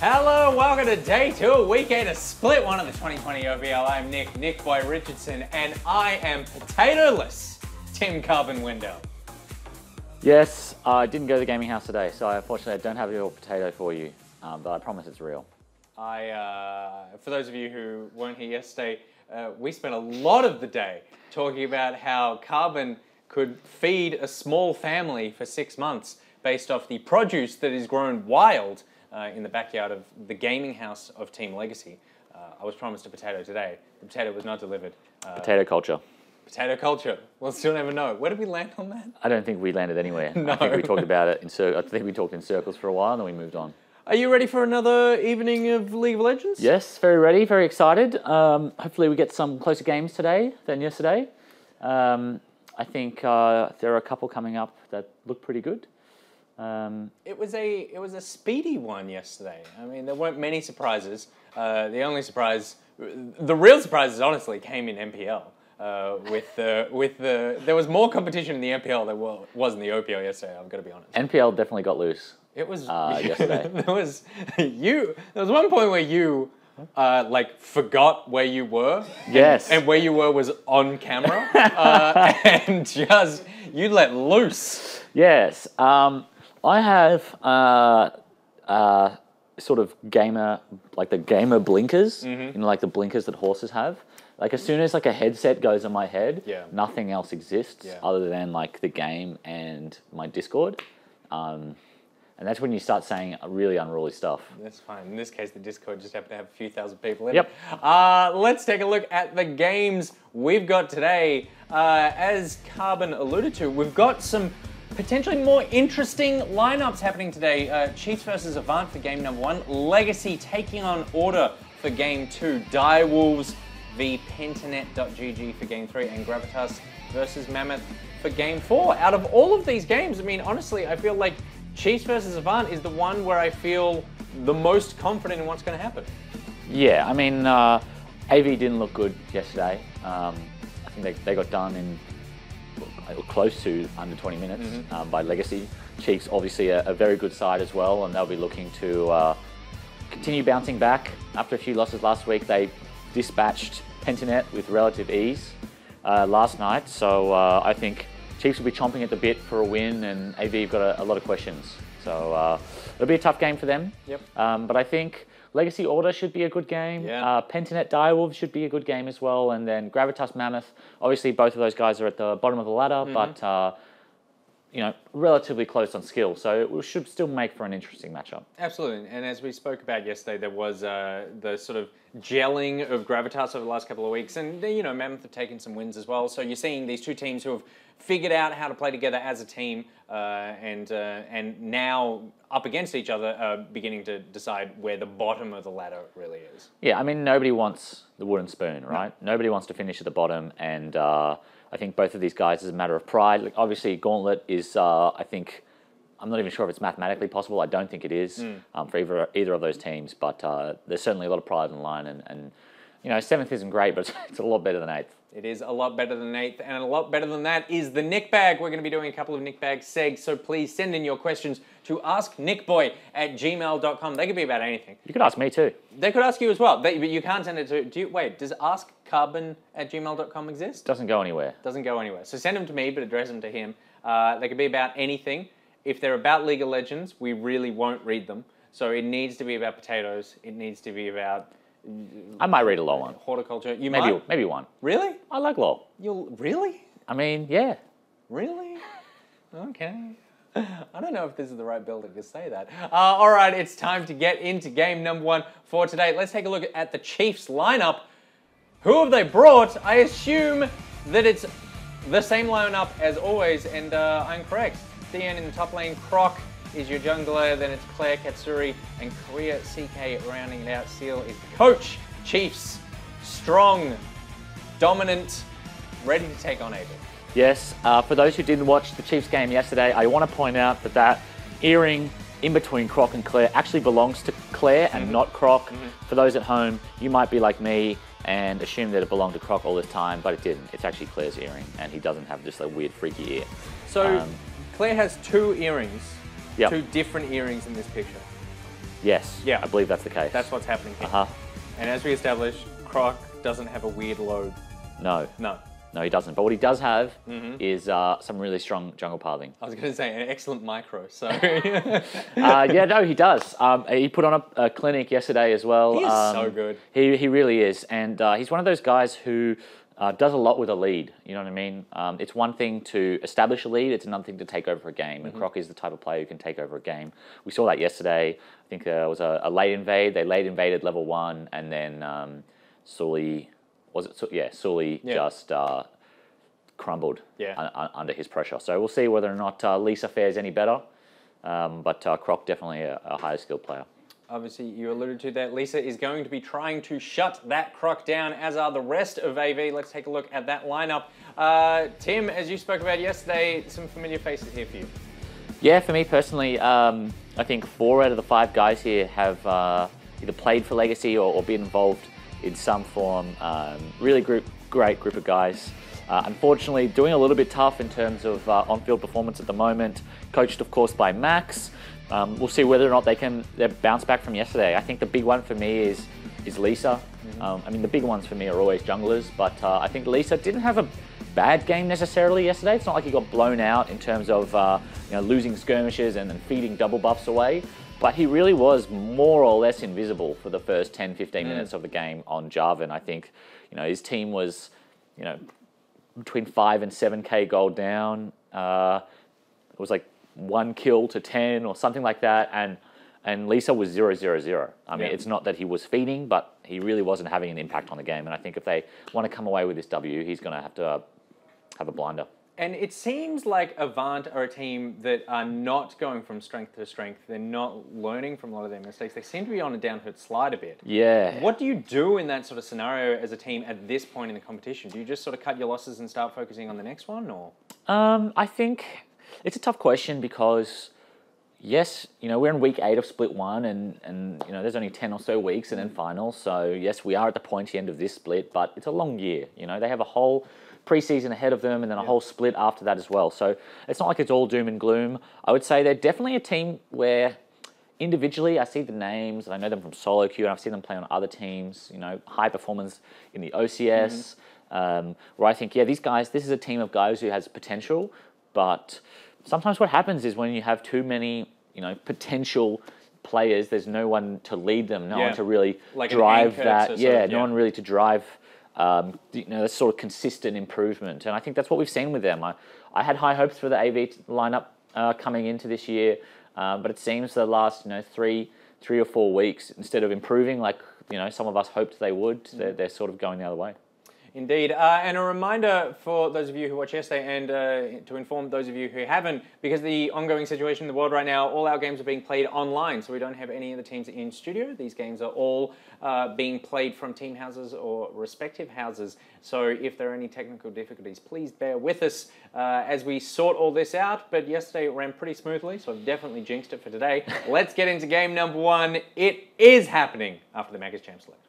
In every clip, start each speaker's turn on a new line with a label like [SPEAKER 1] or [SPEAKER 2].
[SPEAKER 1] Hello, welcome to day 2, weekend, a split one of the 2020 OPL. I'm Nick Boy Richardson, and I am potato-less Tim Carbon Window.
[SPEAKER 2] Yes, I didn't go to the gaming house today, so unfortunately I don't have your potato for you, but I promise it's real.
[SPEAKER 1] For those of you who weren't here yesterday, we spent a lot of the day talking about how Carbon could feed a small family for 6 months based off the produce that is grown wild in the backyard of the gaming house of Team Legacy. I was promised a potato today. The potato was not delivered.
[SPEAKER 2] Potato culture.
[SPEAKER 1] Potato culture. We'll still never know. Where did we land on that?
[SPEAKER 2] I don't think we landed anywhere.
[SPEAKER 1] No.
[SPEAKER 2] I think we talked about it I think we talked in circles for a while and then we moved on.
[SPEAKER 1] Are you ready for another evening of League of Legends?
[SPEAKER 2] Yes, very ready, very excited. Hopefully we get some closer games today than yesterday. I think there are a couple coming up that look pretty good.
[SPEAKER 1] It was a speedy one yesterday. I mean, there weren't many surprises. The only surprise, the real surprises, honestly, came in MPL. There was more competition in the MPL than was in the OPL yesterday. I've got to be honest.
[SPEAKER 2] NPL definitely got loose.
[SPEAKER 1] It was
[SPEAKER 2] yesterday.
[SPEAKER 1] There was one point where you forgot where you were.
[SPEAKER 2] Yes.
[SPEAKER 1] And where you were was on camera. And just you let loose.
[SPEAKER 2] Yes. I have sort of gamer, like the gamer blinkers, like the blinkers that horses have. Like as soon as like a headset goes on my head, nothing else exists other than like the game and my Discord. And that's when you start saying really unruly stuff.
[SPEAKER 1] That's fine. In this case, the Discord just happened to have a few thousand people in it. Let's take a look at the games we've got today. As Carbon alluded to, we've got some potentially more interesting lineups happening today. Chiefs versus Avant for game number 1. Legacy taking on Order for game 2. Direwolves v Pentanet.gg for game 3. And Gravitas versus Mammoth for game 4. Out of all of these games, I mean, honestly, I feel like Chiefs versus Avant is the one where I feel the most confident in what's going to happen. Yeah,
[SPEAKER 2] I mean, AV didn't look good yesterday. I think they got done in close to under 20 minutes by Legacy. Chiefs obviously a very good side as well, and they'll be looking to continue bouncing back. After a few losses last week, they dispatched Pentanet with relative ease last night, so I think Chiefs will be chomping at the bit for a win, and AV have got a lot of questions. So it'll be a tough game for them.
[SPEAKER 1] Yep.
[SPEAKER 2] But I think Legacy Order should be a good game.
[SPEAKER 1] Yeah.
[SPEAKER 2] Pentanet Direwolves should be a good game as well. And then Gravitas Mammoth. Obviously, both of those guys are at the bottom of the ladder, but relatively close on skill. So it should still make for an interesting matchup.
[SPEAKER 1] Absolutely. And as we spoke about yesterday, there was the sort of gelling of Gravitas over the last couple of weeks. And, Mammoth have taken some wins as well. So you're seeing these two teams who have figured out how to play together as a team and now up against each other beginning to decide where the bottom of the ladder really is.
[SPEAKER 2] Yeah, I mean, nobody wants the wooden spoon, right? No. Nobody wants to finish at the bottom, and I think both of these guys is a matter of pride. Like, obviously, Gauntlet is, I think, I'm not even sure if it's mathematically possible. I don't think it is for either of those teams, but there's certainly a lot of pride in the line, and 7th isn't great, but it's a lot better than 8th.
[SPEAKER 1] It is a lot better than 8th, and a lot better than that is the Nick Bag. We're going to be doing a couple of Nick Bag segs, so please send in your questions to asknickboy@gmail.com. They could be about anything.
[SPEAKER 2] You could ask me too.
[SPEAKER 1] They could ask you as well, but you can't send it to... Wait, does askcarbon@gmail.com exist?
[SPEAKER 2] Doesn't go anywhere.
[SPEAKER 1] Doesn't go anywhere. So send them to me, but address them to him. They could be about anything. If they're about League of Legends, we really won't read them. So it needs to be about potatoes. It needs to be about...
[SPEAKER 2] I might read a LoL one.
[SPEAKER 1] Horticulture.
[SPEAKER 2] Maybe one.
[SPEAKER 1] Really?
[SPEAKER 2] I like LoL.
[SPEAKER 1] Really?
[SPEAKER 2] I mean, yeah.
[SPEAKER 1] Really? Okay. I don't know if this is the right building to say that. All right, it's time to get into game number 1 for today. Let's take a look at the Chiefs lineup. Who have they brought? I assume that it's the same lineup as always, and I'm correct. Theon in the top lane, Croc is your jungler, then it's Claire Katsuri and Korea CK rounding it out. Seal is the coach. Chiefs, strong, dominant, ready to take on AV.
[SPEAKER 2] Yes, for those who didn't watch the Chiefs game yesterday, I want to point out that earring in between Croc and Claire actually belongs to Claire and not Croc. For those at home, you might be like me and assume that it belonged to Croc all this time, but it didn't. It's actually Claire's earring, and he doesn't have just a weird freaky ear.
[SPEAKER 1] So Claire has 2 earrings.
[SPEAKER 2] Yep.
[SPEAKER 1] 2 different earrings in this picture.
[SPEAKER 2] Yes.
[SPEAKER 1] Yeah.
[SPEAKER 2] I believe that's the case.
[SPEAKER 1] That's what's happening here.
[SPEAKER 2] Uh-huh.
[SPEAKER 1] And as we established, Croc doesn't have a weird load.
[SPEAKER 2] No.
[SPEAKER 1] No.
[SPEAKER 2] No, he doesn't. But what he does have is some really strong jungle pathing.
[SPEAKER 1] I was going to say an excellent micro. So
[SPEAKER 2] yeah, no, he does. He put on a clinic yesterday as well.
[SPEAKER 1] He is so good.
[SPEAKER 2] He really is, and he's one of those guys who does a lot with a lead. You know what I mean? It's one thing to establish a lead; it's another thing to take over a game. And Croc is the type of player who can take over a game. We saw that yesterday. I think there was a late invade. They late invaded level 1, and then Sully. Sully just crumbled under his pressure. So we'll see whether or not Lisa fares any better. But Croc definitely a higher skilled player.
[SPEAKER 1] Obviously, you alluded to that. Lisa is going to be trying to shut that Croc down, as are the rest of AV. Let's take a look at that lineup. Tim, as you spoke about yesterday, some familiar faces here for you.
[SPEAKER 2] Yeah, for me personally, I think 4 out of the 5 guys here have either played for Legacy or been involved in some form. Really great group of guys. Unfortunately, doing a little bit tough in terms of on-field performance at the moment. Coached, of course, by Max. We'll see whether or not they bounce back from yesterday. I think the big one for me is Lisa. I mean, the big ones for me are always junglers, but I think Lisa didn't have a bad game necessarily yesterday. It's not like he got blown out in terms of losing skirmishes and feeding double buffs away. But he really was more or less invisible for the first 10-15 minutes of the game on Jarvan. I think his team was between 5 and 7k gold down. It was like 1 kill to 10 or something like that, and Lisa was 0-0-0. I mean, it's not that he was feeding, but he really wasn't having an impact on the game. And I think if they want to come away with this W, he's going to have a blinder.
[SPEAKER 1] And it seems like Avant are a team that are not going from strength to strength. They're not learning from a lot of their mistakes. They seem to be on a downward slide a bit.
[SPEAKER 2] Yeah.
[SPEAKER 1] What do you do in that sort of scenario as a team at this point in the competition? Do you just sort of cut your losses and start focusing on the next one, or?
[SPEAKER 2] I think it's a tough question because, yes, we're in week 8 of Split 1 and there's only 10 or so weeks and then finals. So, yes, we are at the pointy end of this split, but it's a long year. They have a whole preseason ahead of them and then a whole split after that as well. So it's not like it's all doom and gloom. I would say they're definitely a team where individually I see the names and I know them from solo queue and I've seen them play on other teams, high performance in the OCS, where I think, these guys, this is a team of guys who has potential, but sometimes what happens is when you have too many, potential players, there's no one to lead them, no one to really drive that. No one really to drive this sort of consistent improvement. And I think that's what we've seen with them. I had high hopes for the AV lineup coming into this year, but it seems the last 3 or 4 weeks, instead of improving like some of us hoped they would, they're sort of going the other way.
[SPEAKER 1] Indeed. And a reminder for those of you who watched yesterday and to inform those of you who haven't, because the ongoing situation in the world right now, all our games are being played online, so we don't have any of the teams in studio. These games are all being played from team houses or respective houses. So if there are any technical difficulties, please bear with us as we sort all this out. But yesterday it ran pretty smoothly, so I've definitely jinxed it for today. Let's get into game number 1. It is happening after the Maggers Champ Select.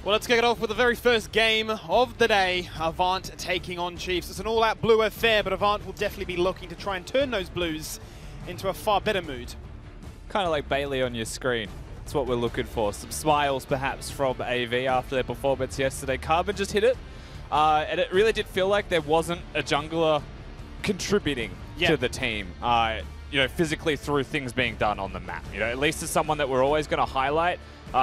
[SPEAKER 3] Well, let's kick it off with the very first game of the day. Avant taking on Chiefs. It's an all-out blue affair, but Avant will definitely be looking to try and turn those blues into a far better mood.
[SPEAKER 4] Kind of like Bailey on your screen. That's what we're looking for. Some smiles, perhaps, from AV after their performance yesterday. Carbon just hit it, and it really did feel like there wasn't a jungler contributing to the team. Physically through things being done on the map. At least it's someone that we're always going to highlight.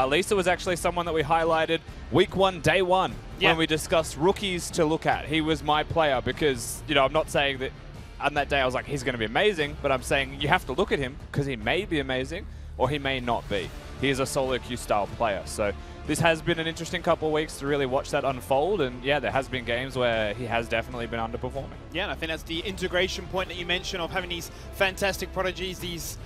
[SPEAKER 4] Lisa was actually someone that we highlighted week 1, day 1, when we discussed rookies to look at. He was my player because, I'm not saying that on that day I was like, he's going to be amazing, but I'm saying you have to look at him because he may be amazing or he may not be. He is a solo queue style player. So this has been an interesting couple of weeks to really watch that unfold. And yeah, there has been games where he has definitely been underperforming.
[SPEAKER 3] Yeah, and I think that's the integration point that you mentioned of having these fantastic prodigies, these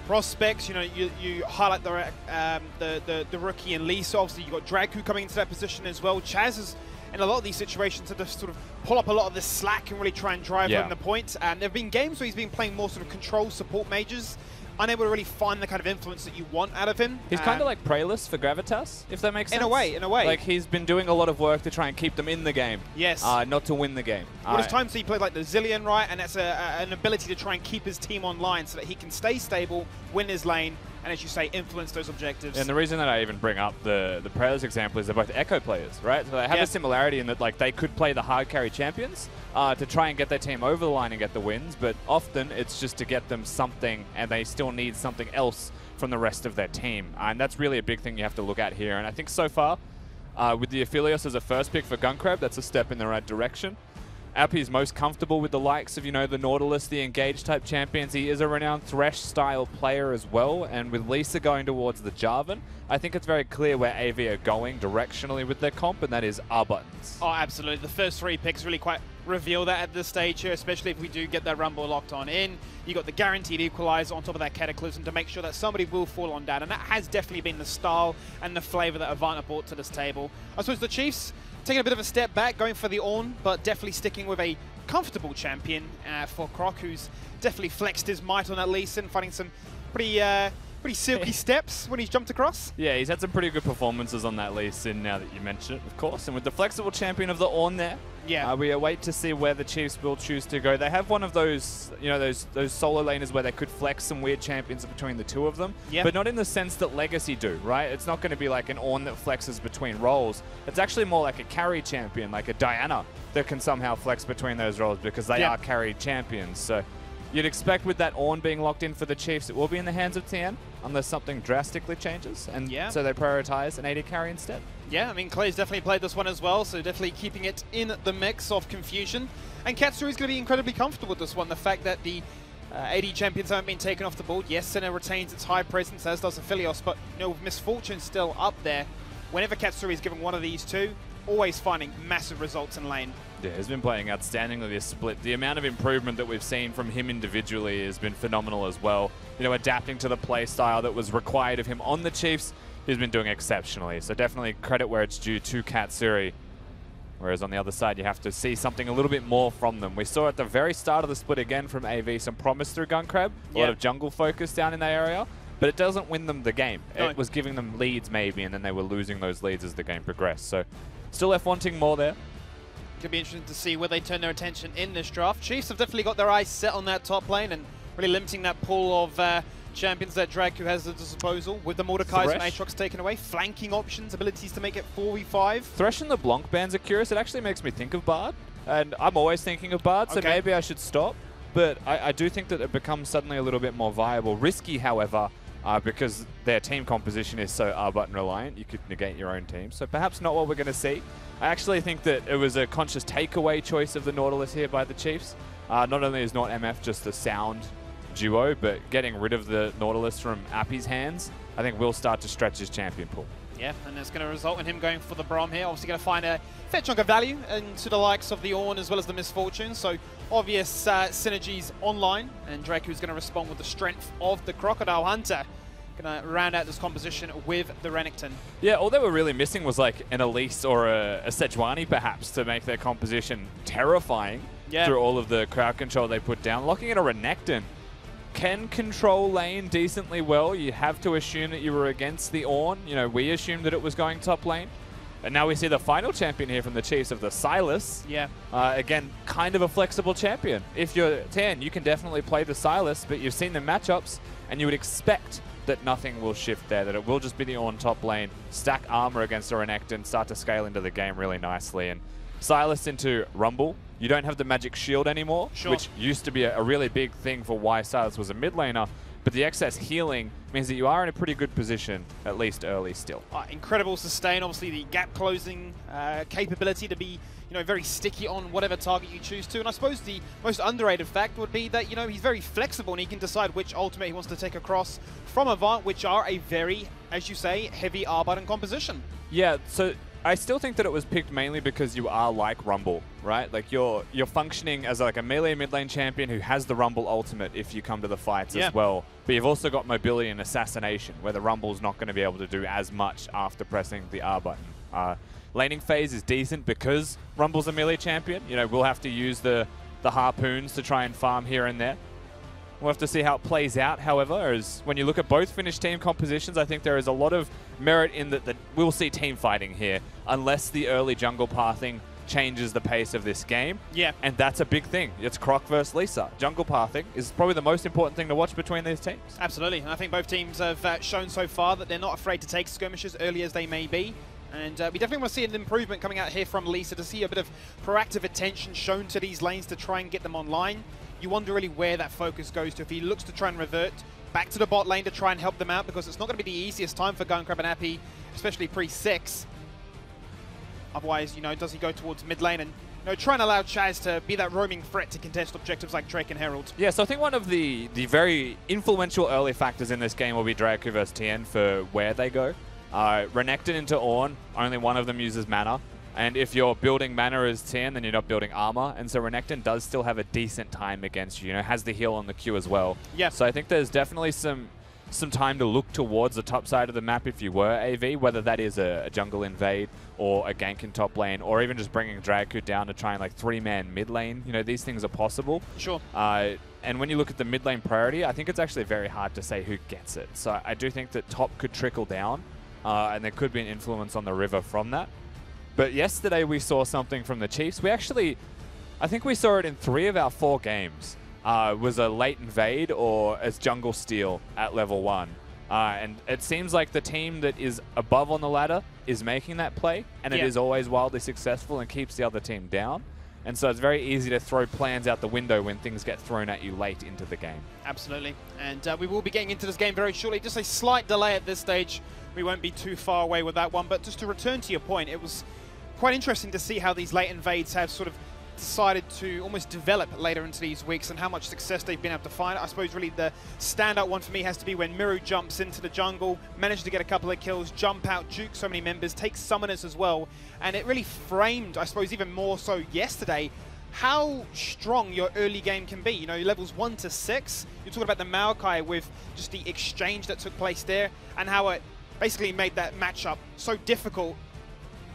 [SPEAKER 3] prospects. You know, you highlight the rookie and Lisa. Obviously, you got Dragu coming into that position as well. Chaz is in a lot of these situations to just sort of pull up a lot of the slack and really try and drive home the point. And there have been games where he's been playing more sort of control support mages, unable to really find the kind of influence that you want out of him.
[SPEAKER 4] He's kind of like Prayless for Gravitas, if that makes sense.
[SPEAKER 3] In a way.
[SPEAKER 4] Like, he's been doing a lot of work to try and keep them in the game.
[SPEAKER 3] Yes.
[SPEAKER 4] Not to win the game.
[SPEAKER 3] Well, there's times he played like the Zillion, right? And that's an ability to try and keep his team online so that he can stay stable, win his lane, and as you say, influence those objectives.
[SPEAKER 4] And the reason that I even bring up the Prayless example is they're both Echo players, right? So they have a similarity in that, like, they could play the hard carry champions to try and get their team over the line and get the wins, but often it's just to get them something, and they still need something else from the rest of their team. And that's really a big thing you have to look at here. And I think so far, with the Aphelios as a first pick for Gunkrab, that's a step in the right direction. Appy's most comfortable with the likes of, you know, the Nautilus, the Engage type champions. He is a renowned Thresh style player as well, and with Lisa going towards the Jarvan, I think it's very clear where AV are going directionally with their comp, and that is R buttons.
[SPEAKER 3] Oh, absolutely. The first 3 picks really quite reveal that at this stage here, especially if we do get that Rumble locked on in. You got the guaranteed equalizer on top of that Cataclysm to make sure that somebody will fall on down, and that has definitely been the style and the flavor that Avant have brought to this table. I suppose the Chiefs taking a bit of a step back, going for the Ornn, but definitely sticking with a comfortable champion for Croc, who's definitely flexed his might on that Lee Sin, finding some pretty silky steps when he's jumped across.
[SPEAKER 4] Yeah, he's had some pretty good performances on that Lee Sin now that you mention it, of course. And with the flexible champion of the Ornn there, we await to see where the Chiefs will choose to go. They have one of those, you know, those solo laners where they could flex some weird champions between the two of them, but not in the sense that Legacy do, right? It's not going to be like an Ornn that flexes between roles. It's actually more like a carry champion, like a Diana, that can somehow flex between those roles because they are carry champions. So you'd expect with that Ornn being locked in for the Chiefs, it will be in the hands of TN unless something drastically changes, and so they prioritize an AD carry instead.
[SPEAKER 3] Yeah, I mean, Clay's definitely played this one as well, so definitely keeping it in the mix of confusion. And Katsuru's going to be incredibly comfortable with this one. The fact that the AD champions haven't been taken off the board. Yes, Senna retains its high presence, as does Aphelios, but you know, with Misfortune still up there, whenever Katsuru is given one of these two, always finding massive results in lane.
[SPEAKER 4] Yeah, he's been playing outstandingly this split. The amount of improvement that we've seen from him individually has been phenomenal as well. You know, adapting to the play style that was required of him on the Chiefs, he's been doing exceptionally. So definitely credit where it's due to Katsuri. Whereas on the other side, you have to see something a little bit more from them. We saw at the very start of the split again from AV some promise through Gunkrab, a lot of jungle focus down in that area, but it doesn't win them the game. It was giving them leads maybe, and then they were losing those leads as the game progressed. So still left wanting more there.
[SPEAKER 3] Could be interesting to see where they turn their attention in this draft. Chiefs have definitely got their eyes set on that top lane and really limiting that pool of champions that Dragu has at his disposal, with the Mordekaiser and Aatrox taken away. Flanking options, abilities to make it 4v5.
[SPEAKER 4] Thresh and the Blanc bans are curious. It actually makes me think of Bard, and I'm always thinking of Bard, so maybe I should stop. But I do think that it becomes suddenly a little bit more viable. Risky, however, because their team composition is so R-button reliant, you could negate your own team. So perhaps not what we're going to see. I actually think that it was a conscious takeaway choice of the Nautilus here by the Chiefs. Not only is not MF just a sound duo, but getting rid of the Nautilus from Appy's hands, I think will start to stretch his champion pool.
[SPEAKER 3] Yeah, and it's going to result in him going for the Brom here. Obviously going to find a fair chunk of value into the likes of the Ornn as well as the Misfortune. So obvious synergies online, and Draku's going to respond with the strength of the Crocodile Hunter. Going to round out this composition with the Renekton.
[SPEAKER 4] Yeah, all they were really missing was like an Elise or a Sejuani perhaps to make their composition terrifying through all of the crowd control they put down. Locking in a Renekton can control lane decently well. You have to assume that you were against the Ornn. You know, we assumed that it was going top lane. And now we see the final champion here from the Chiefs of the Sylas.
[SPEAKER 3] Yeah.
[SPEAKER 4] Again, kind of a flexible champion. If you're 10, you can definitely play the Sylas, but you've seen the matchups, and you would expect that nothing will shift there, that it will just be the Ornn top lane, stack armor against a Renekton, start to scale into the game really nicely. And Sylas into Rumble. You don't have the magic shield anymore, which used to be a really big thing for why Sylas was a mid laner. But the excess healing means that you are in a pretty good position, at least early still.
[SPEAKER 3] Incredible sustain, obviously the gap closing capability to be, you know, very sticky on whatever target you choose to. And I suppose the most underrated fact would be that, you know, he's very flexible and he can decide which ultimate he wants to take across from Avant, which are a very, as you say, heavy R button composition.
[SPEAKER 4] Yeah, so I still think that it was picked mainly because you are like Rumble, right? Like you're functioning as like a melee mid lane champion who has the Rumble ultimate if you come to the fights as well. But you've also got mobility and assassination, where the Rumble's not going to be able to do as much after pressing the R button. Laning phase is decent because Rumble's a melee champion. You know, we'll have to use the harpoons to try and farm here and there. We'll have to see how it plays out, however, as when you look at both finished team compositions, I think there is a lot of merit in that we'll see team fighting here, unless the early jungle pathing changes the pace of this game.
[SPEAKER 3] Yeah.
[SPEAKER 4] And that's a big thing. It's Croc versus Lisa. Jungle pathing is probably the most important thing to watch between these teams.
[SPEAKER 3] Absolutely. And I think both teams have shown so far that they're not afraid to take skirmishes early as they may be. And we definitely want to see an improvement coming out here from Lisa, to see a bit of proactive attention shown to these lanes to try and get them online. You wonder really where that focus goes to. If he looks to try and revert back to the bot lane to try and help them out, because it's not going to be the easiest time for Gun Crab and Appy, especially pre-6. Otherwise, you know, does he go towards mid lane and, you know, try and allow Chaz to be that roaming threat to contest objectives like Drake and Herald?
[SPEAKER 4] Yeah, so I think one of the very influential early factors in this game will be Draco versus Tien for where they go. Renekton into Ornn, only one of them uses mana. And if you're building mana as Tien, then you're not building armor. And so Renekton does still have a decent time against you know, has the heal on the Q as well.
[SPEAKER 3] Yeah.
[SPEAKER 4] So I think there's definitely some time to look towards the top side of the map if you were AV, whether that is a jungle invade or a gank in top lane, or even just bringing Draku down to try and like 3-man mid lane. You know, these things are possible.
[SPEAKER 3] Sure.
[SPEAKER 4] And when you look at the mid lane priority, I think it's actually very hard to say who gets it. So I do think that top could trickle down, and there could be an influence on the river from that. But yesterday we saw something from the Chiefs. I think we saw it in 3 of our 4 games. Was a late invade or as jungle steal at level 1. And it seems like the team that is above on the ladder is making that play, and it is always wildly successful and keeps the other team down. And so it's very easy to throw plans out the window when things get thrown at you late into the game.
[SPEAKER 3] Absolutely. And we will be getting into this game very shortly. Just a slight delay at this stage. We won't be too far away with that one. But just to return to your point, it was quite interesting to see how these late invades have sort of decided to almost develop later into these weeks and how much success they've been able to find. I suppose really the standout one for me has to be when Miru jumps into the jungle, managed to get a couple of kills, jump out, juke so many members, take summoners as well. And it really framed, I suppose even more so yesterday, how strong your early game can be. You know, levels 1 to 6, you're talking about the Maokai with just the exchange that took place there and how it basically made that matchup so difficult,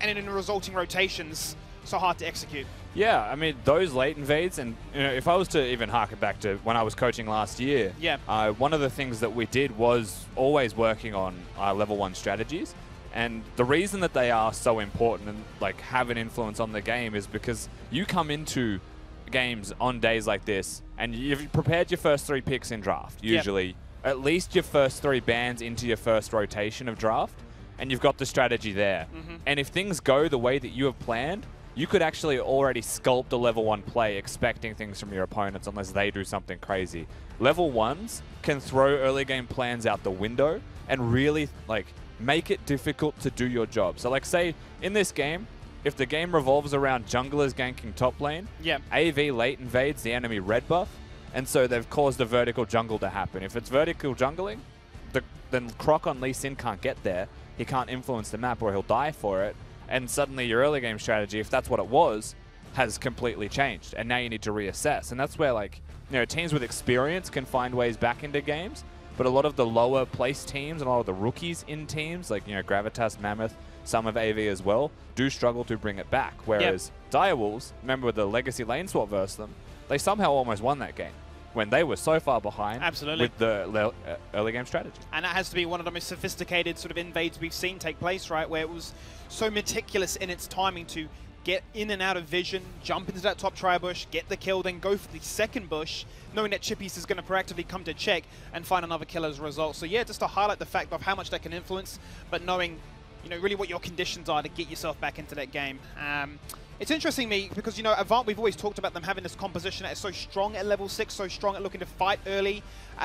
[SPEAKER 3] and in the resulting rotations, so hard to execute.
[SPEAKER 4] Yeah, I mean, those late invades, and you know, if I was to even harken back to when I was coaching last year, one of the things that we did was always working on level 1 strategies. And the reason that they are so important and like have an influence on the game is because you come into games on days like this, and you've prepared your first 3 picks in draft, usually. At least your first 3 bans into your first rotation of draft. And you've got the strategy there. And if things go the way that you have planned, you could actually already sculpt a level 1 play expecting things from your opponents unless they do something crazy. Level 1s can throw early game plans out the window and really like make it difficult to do your job. So like say in this game, if the game revolves around junglers ganking top lane, AV late invades the enemy red buff, and so they've caused a vertical jungle to happen. If it's vertical jungling, then Croc on Lee Sin can't get there. He can't influence the map or he'll die for it. And suddenly your early game strategy, if that's what it was, has completely changed. And now you need to reassess. And that's where like, you know, teams with experience can find ways back into games. But a lot of the lower placed teams and a lot of the rookies in teams, like, you know, Gravitas, Mammoth, some of AV as well, do struggle to bring it back. Whereas Direwolves, remember the Legacy lane swap versus them, they somehow almost won that game when they were so far behind with the early game strategy.
[SPEAKER 3] And that has to be one of the most sophisticated sort of invades we've seen take place, right? Where it was so meticulous in its timing to get in and out of vision, jump into that top tri-bush, get the kill, then go for the second bush, knowing that Chippies is going to proactively come to check and find another kill as a result. So yeah, just to highlight the fact of how much that can influence, but knowing, you know, really what your conditions are to get yourself back into that game. It's interesting me because, you know, Avant, we've always talked about them having this composition that is so strong at level 6, so strong at looking to fight early.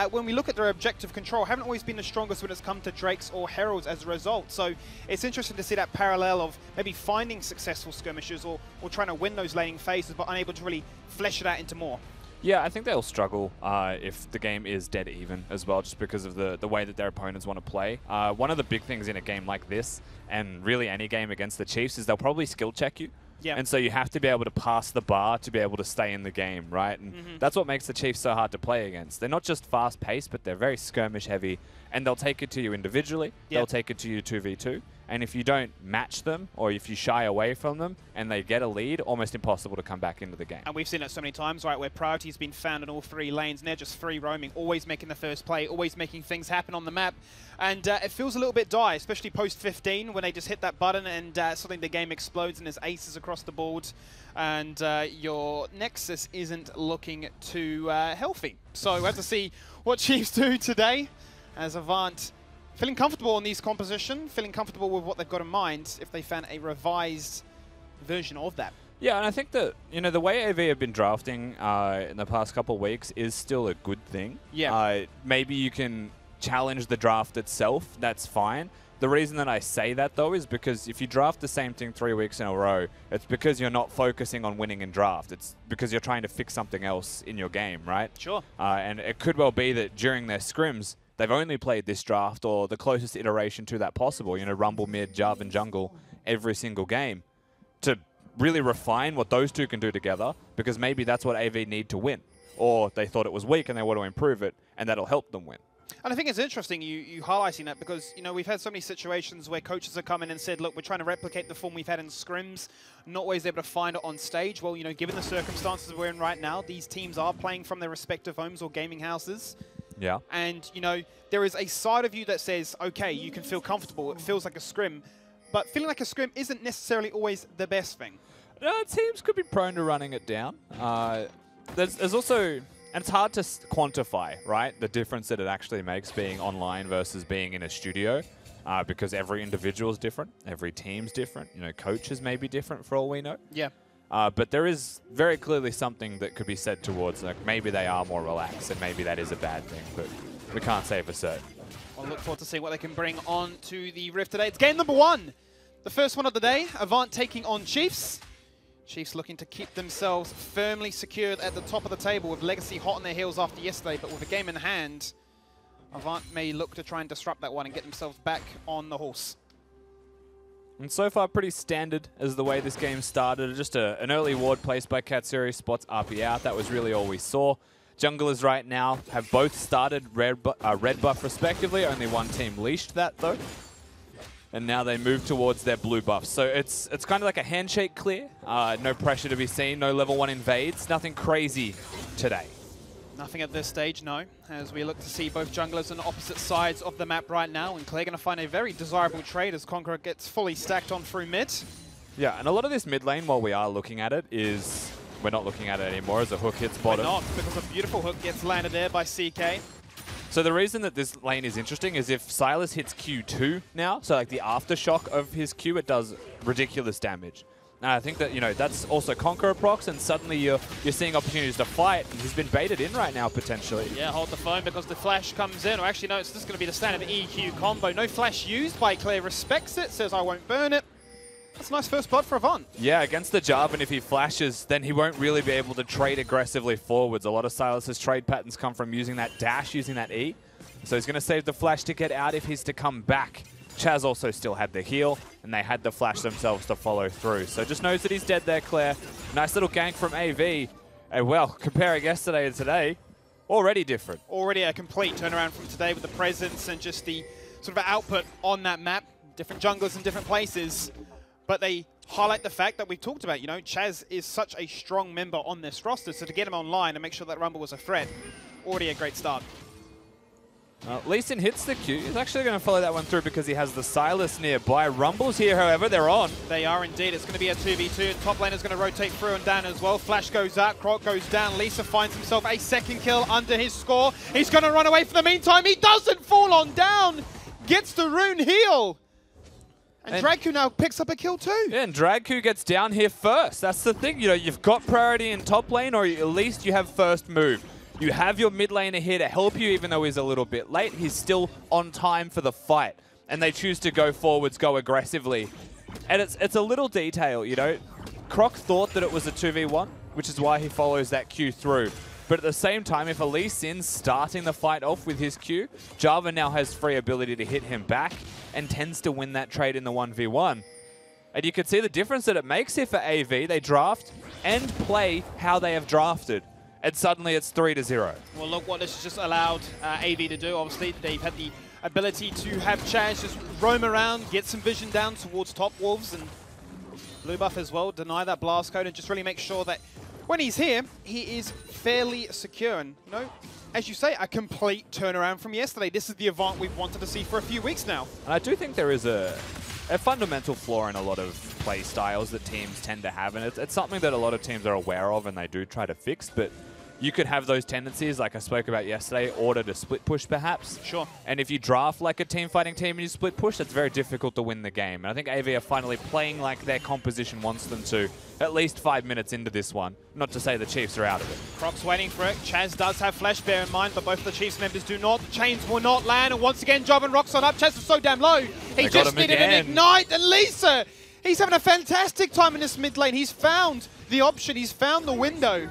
[SPEAKER 3] When we look at their objective control, haven't always been the strongest when it's come to Drakes or Heralds as a result. So it's interesting to see that parallel of maybe finding successful skirmishes or trying to win those laning phases, but unable to really flesh it out into more.
[SPEAKER 4] Yeah, I think they'll struggle if the game is dead even as well, just because of the way that their opponents want to play. One of the big things in a game like this, and really any game against the Chiefs, is they'll probably skill check you.
[SPEAKER 3] Yeah.
[SPEAKER 4] And so you have to be able to pass the bar to be able to stay in the game, right? And that's what makes the Chiefs so hard to play against. They're not just fast-paced, but they're very skirmish heavy, and they'll take it to you individually. Yep. They'll take it to you 2v2. And if you don't match them, or if you shy away from them, and they get a lead, almost impossible to come back into the game.
[SPEAKER 3] And we've seen it so many times, right, where priority's been found in all 3 lanes, and they're just free roaming, always making the first play, always making things happen on the map. And it feels a little bit dire, especially post-15, when they just hit that button and suddenly the game explodes and there's aces across the board, and your Nexus isn't looking too healthy. So we have to see what Chiefs do today, as Avant feeling comfortable in these composition, feeling comfortable with what they've got in mind if they found a revised version of that.
[SPEAKER 4] Yeah, and I think that, you know, the way AV have been drafting in the past couple of weeks is still a good thing.
[SPEAKER 3] Yeah.
[SPEAKER 4] Maybe you can challenge the draft itself, that's fine. The reason that I say that, though, is because if you draft the same thing 3 weeks in a row, it's because you're not focusing on winning in draft. It's because you're trying to fix something else in your game, right?
[SPEAKER 3] Sure.
[SPEAKER 4] And it could well be that during their scrims, they've only played this draft or the closest iteration to that possible, you know, Rumble, Mid, Jav, and Jungle every single game, to really refine what those two can do together, because maybe that's what AV need to win. Or they thought it was weak and they want to improve it, and that'll help them win.
[SPEAKER 3] And I think it's interesting you highlighting that, because, you know, we've had so many situations where coaches have come in and said, look, we're trying to replicate the form we've had in scrims, not always able to find it on stage. Well, you know, given the circumstances we're in right now, these teams are playing from their respective homes or gaming houses.
[SPEAKER 4] Yeah.
[SPEAKER 3] And, you know, there is a side of you that says, okay, you can feel comfortable, it feels like a scrim, but feeling like a scrim isn't necessarily always the best thing.
[SPEAKER 4] No, teams could be prone to running it down. There's also, and it's hard to quantify, right, the difference that it actually makes being online versus being in a studio, because every individual is different, every team's different, you know, coaches may be different for all we know.
[SPEAKER 3] Yeah.
[SPEAKER 4] But there is very clearly something that could be said towards, like, maybe they are more relaxed, and maybe that is a bad thing, but we can't say for certain.
[SPEAKER 3] I'll look forward to seeing what they can bring on to the Rift today. It's game number 1, the first one of the day. Avant taking on Chiefs. Chiefs looking to keep themselves firmly secured at the top of the table, with Legacy hot on their heels after yesterday, but with a game in hand, Avant may look to try and disrupt that one and get themselves back on the horse.
[SPEAKER 4] And so far, pretty standard as the way this game started. Just an early ward placed by Katsuri, spots RP out. That was really all we saw. Junglers right now have both started red buff respectively. Only one team leashed that, though. And now they move towards their blue buffs. So it's kind of like a handshake clear. No pressure to be seen, no level 1 invades. Nothing crazy today.
[SPEAKER 3] Nothing at this stage, no, as we look to see both junglers on opposite sides of the map right now, and Claire going to find a very desirable trade as Conqueror gets fully stacked on through mid.
[SPEAKER 4] Yeah, and a lot of this mid lane, while we are looking at it, is we're not looking at it anymore as a hook hits bottom.
[SPEAKER 3] We're not, because a beautiful hook gets landed there by CK.
[SPEAKER 4] So the reason that this lane is interesting is if Silas hits Q2 now, so like the aftershock of his Q, it does ridiculous damage. And I think that, you know, that's also Conqueror procs, and suddenly you're seeing opportunities to fight, and he's been baited in right now, potentially.
[SPEAKER 3] Yeah, hold the phone because the flash comes in. Or actually, no, it's just going to be the standard EQ combo. No flash used by Claire, respects it, says I won't burn it. That's a nice first blood for Avant. Yeah,
[SPEAKER 4] against the Jarvan, if he flashes, then he won't really be able to trade aggressively forwards. A lot of Silas's trade patterns come from using that dash, using that E. So he's going to save the flash to get out if he's to come back. Chaz also still had the heal, and they had the flash themselves to follow through. So just knows that he's dead there, Claire. Nice little gank from AV. And well, comparing yesterday to today, already different.
[SPEAKER 3] Already a complete turnaround from today with the presence and just the sort of output on that map. Different junglers in different places. But they highlight the fact that we've talked about, you know, Chaz is such a strong member on this roster. So to get him online and make sure that Rumble was a threat, already a great start.
[SPEAKER 4] Lee Sin hits the Q. He's actually going to follow that one through because he has the Silas nearby. Rumble's here, however, they're on.
[SPEAKER 3] They are indeed. It's going to be a 2v2. Top lane is going to rotate through and down as well. Flash goes out, Croc goes down. Lisa finds himself a second kill under his score. He's going to run away for the meantime. He doesn't fall on down. Gets the rune heal. And Dragku now picks up a kill too.
[SPEAKER 4] Yeah, and Dragku gets down here first. That's the thing. You know, you've got priority in top lane, or at least you have first move. You have your mid laner here to help you, even though he's a little bit late. He's still on time for the fight. And they choose to go forwards, go aggressively. And it's a little detail, you know. Croc thought that it was a 2v1, which is why he follows that Q through. But at the same time, if Elise Sin's starting the fight off with his Q, Java now has free ability to hit him back and tends to win that trade in the 1v1. And you can see the difference that it makes here for AV. They draft and play how they have drafted. And suddenly it's 3-0.
[SPEAKER 3] Well, look what this has just allowed AV to do. Obviously, they've had the ability to have Chaz just roam around, get some vision down towards top wolves, and Blue Buff as well, deny that blast code and just really make sure that when he's here, he is fairly secure. And, you know, as you say, a complete turnaround from yesterday. This is the Avant we've wanted to see for a few weeks now.
[SPEAKER 4] And I do think there is a fundamental flaw in a lot of play styles that teams tend to have, and it's something that a lot of teams are aware of and they do try to fix, but you could have those tendencies, like I spoke about yesterday, order to split push perhaps.
[SPEAKER 3] Sure. And
[SPEAKER 4] if you draft like a team fighting team and you split push, that's very difficult to win the game. And I think AV are finally playing like their composition wants them to, at least 5 minutes into this one. Not to say the Chiefs are out of it.
[SPEAKER 3] Croc's waiting for it. Chaz does have Flash, bear in mind, but both of the Chiefs members do not. The chains will not land, and once again, Job and Roxon up. Chaz is so damn low. He just needed an ignite, and Lisa, he's having a fantastic time in this mid lane. He's found the option, he's found the window.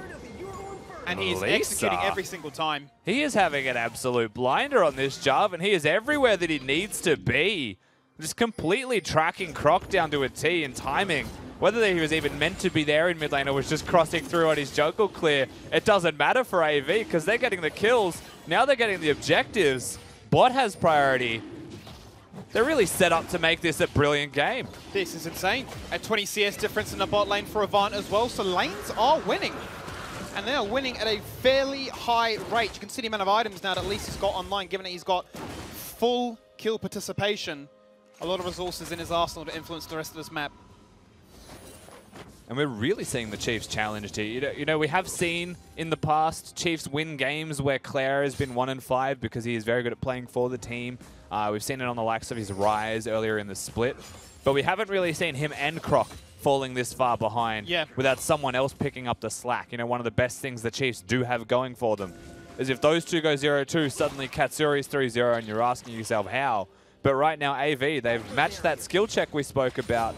[SPEAKER 3] And he is executing every single time.
[SPEAKER 4] He is having an absolute blinder on this job, and he is everywhere that he needs to be. Just completely tracking Croc down to a T in timing. Whether he was even meant to be there in mid lane or was just crossing through on his jungle clear, it doesn't matter for AV because they're getting the kills. Now they're getting the objectives. Bot has priority. They're really set up to make this a brilliant game.
[SPEAKER 3] This is insane. A 20 CS difference in the bot lane for Avant as well, so lanes are winning. And they are winning at a fairly high rate. You can see the amount of items now that Elise has got online, given that he's got full kill participation. A lot of resources in his arsenal to influence the rest of this map.
[SPEAKER 4] And we're really seeing the Chiefs challenged here. You know, we have seen in the past Chiefs win games where Claire has been 1-5 because he is very good at playing for the team. We've seen it on the likes of his Rise earlier in the split. But we haven't really seen him and Croc falling this far behind without someone else picking up the slack. You know, one of the best things the Chiefs do have going for them is if those two go 0-2, suddenly Katsuri's 3-0 and you're asking yourself how. But right now, AV, they've matched that skill check we spoke about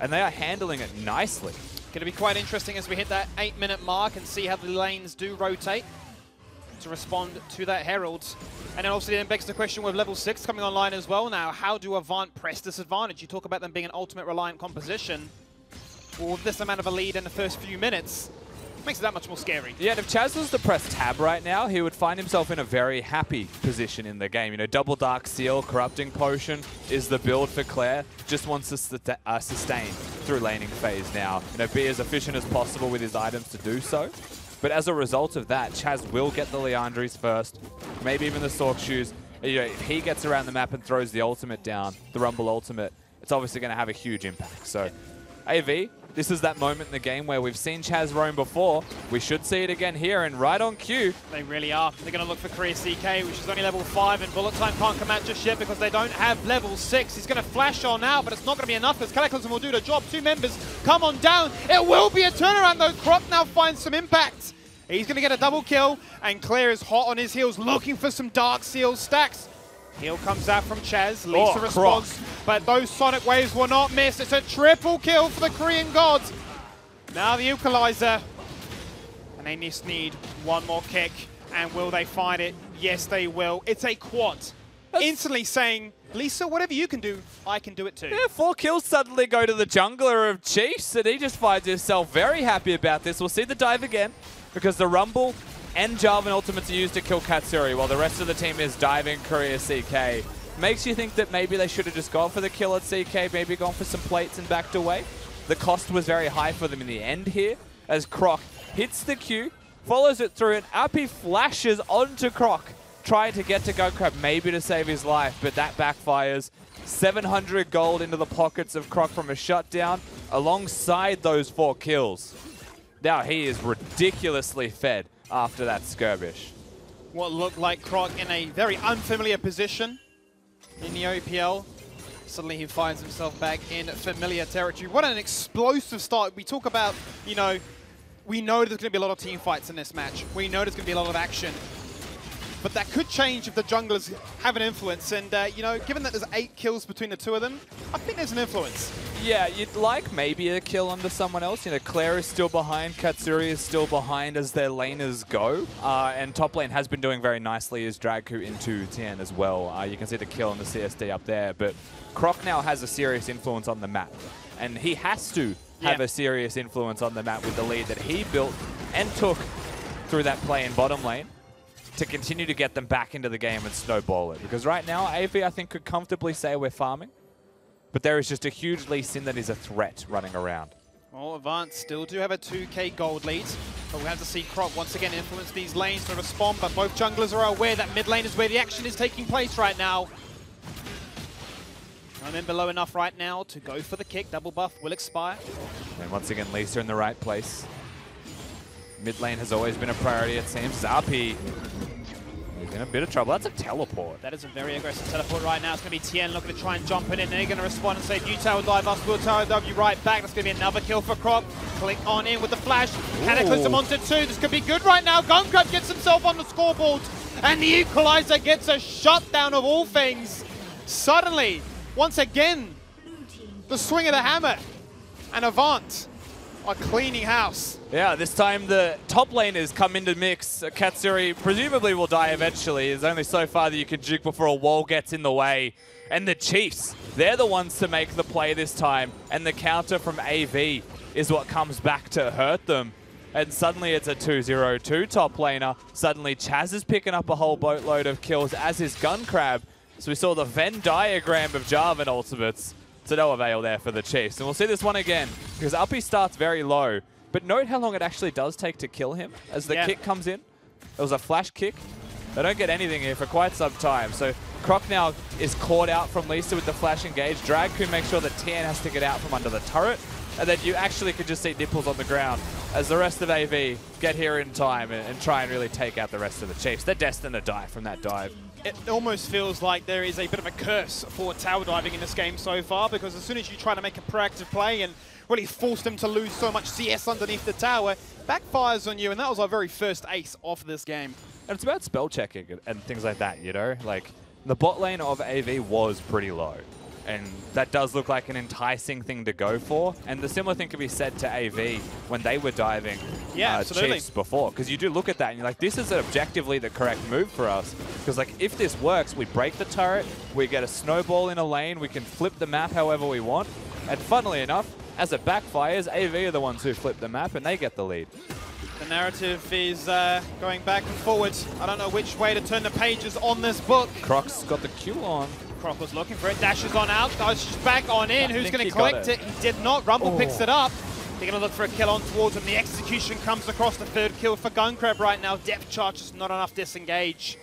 [SPEAKER 4] and they are handling it nicely.
[SPEAKER 3] Going to be quite interesting as we hit that 8-minute mark and see how the lanes do rotate to respond to that Herald. And then obviously then begs the question with level 6 coming online as well now, how do Avant press this advantage? You talk about them being an ultimate reliant composition. Well, with this amount of a lead in the first few minutes, makes it that much more scary.
[SPEAKER 4] Yeah, and if Chaz was to press tab right now, he would find himself in a very happy position in the game. You know, double Dark Seal, Corrupting Potion is the build for Claire. Just wants to sustain through laning phase now. You know, be as efficient as possible with his items to do so. But as a result of that, Chaz will get the Leandries first, maybe even the Sork Shoes. You know, if he gets around the map and throws the ultimate down, the Rumble ultimate, it's obviously going to have a huge impact. So, AV, this is that moment in the game where we've seen Chaz roam before. We should see it again here, and right on cue.
[SPEAKER 3] They really are. They're going to look for Korea CK, which is only level 5, and Bullet Time can't come out just yet because they don't have level 6. He's going to flash on out, but it's not going to be enough because Cataclysm will do the job. 2 members come on down. It will be a turnaround, though. Croc now finds some impact. He's going to get a double kill, and Claire is hot on his heels, looking for some Dark Seal stacks. Heal comes out from Chaz. Lisa responds, but those Sonic Waves will not miss. It's a triple kill for the Korean gods. Now the Equalizer. And they just need one more kick. And will they find it? Yes, they will. It's a quad. Instantly saying, Lisa, whatever you can do, I can do it too.
[SPEAKER 4] Yeah, 4 kills suddenly go to the jungler of Chiefs, and he just finds himself very happy about this. We'll see the dive again, because the Rumble and Jarvan ultimates are used to kill Katsuri, while the rest of the team is diving Korea CK. Makes you think that maybe they should have just gone for the kill at CK, maybe gone for some plates and backed away. The cost was very high for them in the end here, as Croc hits the Q, follows it through, and Appy flashes onto Croc, trying to get to GoCrab, maybe to save his life, but that backfires. 700 gold into the pockets of Croc from a shutdown, alongside those 4 kills. Now he is ridiculously fed after that skirmish.
[SPEAKER 3] What looked like Croc in a very unfamiliar position in the OPL. Suddenly he finds himself back in familiar territory. What an explosive start. We talk about, you know, we know there's going to be a lot of team fights in this match. We know there's going to be a lot of action. but that could change if the junglers have an influence. And, you know, given that there's 8 kills between the two of them, I think there's an influence.
[SPEAKER 4] Yeah, you'd like maybe a kill under someone else. You know, Claire is still behind, Katsuri is still behind as their laners go. And top lane has been doing very nicely as Dragku into Tien as well. You can see the kill on the CSD up there. But Croc now has a serious influence on the map. And he has to have a serious influence on the map with the lead that he built and took through that play in bottom lane to continue to get them back into the game and snowball it. Because right now, AV, I think, could comfortably say we're farming. But there is just a huge Lee Sin that is a threat running around.
[SPEAKER 3] Well, Avant still do have a 2k gold lead, but we have to see Croc once again influence these lanes to respond, but both junglers are aware that mid lane is where the action is taking place right now. I'm in below enough right now to go for the kick. Double buff will expire.
[SPEAKER 4] And once again, Lisa in the right place. Mid lane has always been a priority, it seems. Zapi is in a bit of trouble. That's a teleport.
[SPEAKER 3] That is a very aggressive teleport right now. It's going to be Tien looking to try and jump in, and they're going to respond and say, if you tower dive us, we'll tower dive you right back. That's going to be another kill for Croc. Click on in with the flash. Cataclysm onto 2. This could be good right now. Gungrab gets himself on the scoreboard, and the equalizer gets a shutdown of all things. Suddenly, once again, the swing of the hammer, and Avant are cleaning house.
[SPEAKER 4] Yeah, this time the top laners come into mix. Katsuri presumably will die eventually. There's only so far that you can juke before a wall gets in the way. And the Chiefs, they're the ones to make the play this time. And the counter from AV is what comes back to hurt them. And suddenly it's a 2-0-2 top laner. Suddenly Chaz is picking up a whole boatload of kills, as is Gunkrab. So we saw the Venn diagram of Jarvan ultimates. To no avail there for the Chiefs. And we'll see this one again, because Uppy starts very low. But note how long it actually does take to kill him as the kick comes in. It was a flash kick. They don't get anything here for quite some time. So Croc now is caught out from Lisa with the flash engage. Dragku makes sure that Tien has to get out from under the turret. And then you actually could just see nipples on the ground as the rest of AV get here in time and try and really take out the rest of the Chiefs. They're destined to die from that dive.
[SPEAKER 3] It almost feels like there is a bit of a curse for tower diving in this game so far, because as soon as you try to make a proactive play and really force them to lose so much CS underneath the tower, backfires on you, and that was our very first ace of this game.
[SPEAKER 4] And it's about spell checking and things like that, you know? Like, the bot lane of AV was pretty low. And that does look like an enticing thing to go for. And the similar thing could be said to AV when they were diving Chiefs before. Because you do look at that and you're like, this is objectively the correct move for us. Because like, if this works, we break the turret, we get a snowball in a lane, we can flip the map however we want. And funnily enough, as it backfires, AV are the ones who flip the map and they get the lead.
[SPEAKER 3] The narrative is going back and forwards. I don't know which way to turn the pages on this book.
[SPEAKER 4] Croc's got the Q on.
[SPEAKER 3] Croc was looking for it, dashes on out, goes back on in. Who's going to collect it? He did not. Rumble picks it up. They're going to look for a kill on towards him. The execution comes across. The third kill for Gunkrab right now. Depth charge is not enough disengage.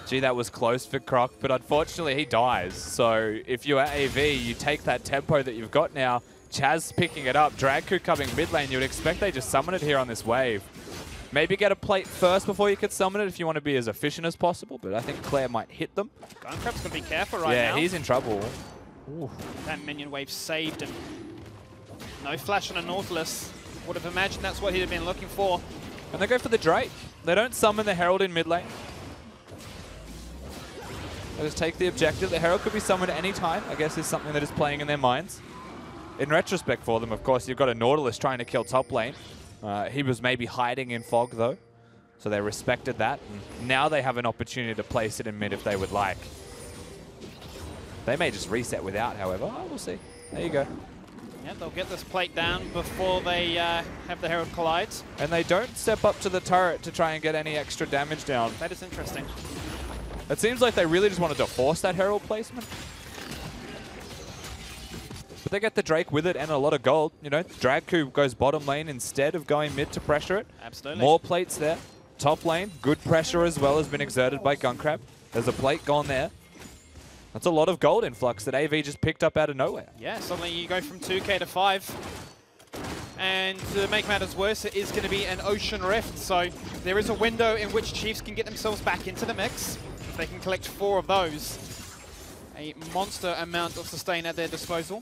[SPEAKER 2] Gee, that was close for Croc, but unfortunately he dies. So if you're AV, you take that tempo that you've got now. Chaz picking it up, Dragku coming mid lane. You would expect they just summon it here on this wave. Maybe get a plate first before you could summon it if you want to be as efficient as possible, but I think Claire might hit them.
[SPEAKER 3] Gunkrab's going to be careful right now.
[SPEAKER 2] Yeah, he's in trouble.
[SPEAKER 3] Ooh. That minion wave saved him. No flash on a Nautilus. Would have imagined that's what he'd have been looking for.
[SPEAKER 4] And they go for the Drake. They don't summon the Herald in mid lane. They just take the objective. The Herald could be summoned at any time, I guess is something that is playing in their minds. In retrospect for them, of course, you've got a Nautilus trying to kill top lane. He was maybe hiding in fog, though, so they respected that. And now they have an opportunity to place it in mid if they would like. They may just reset without, however. Oh, we'll see. There you go.
[SPEAKER 3] Yeah, they'll get this plate down before they have the Herald collide.
[SPEAKER 4] And they don't step up to the turret to try and get any extra damage down.
[SPEAKER 3] That is interesting.
[SPEAKER 4] It seems like they really just wanted to force that Herald placement. But they get the Drake with it and a lot of gold. You know, Dragku goes bottom lane instead of going mid to pressure it.
[SPEAKER 3] Absolutely.
[SPEAKER 4] More plates there. Top lane, good pressure as well has been exerted by Gunkrab. There's a plate gone there. That's a lot of gold influx that AV just picked up out of nowhere.
[SPEAKER 3] Yeah, suddenly you go from 2k to 5. And to make matters worse, it is going to be an Ocean Rift. So there is a window in which Chiefs can get themselves back into the mix. If they can collect 4 of those, a monster amount of sustain at their disposal.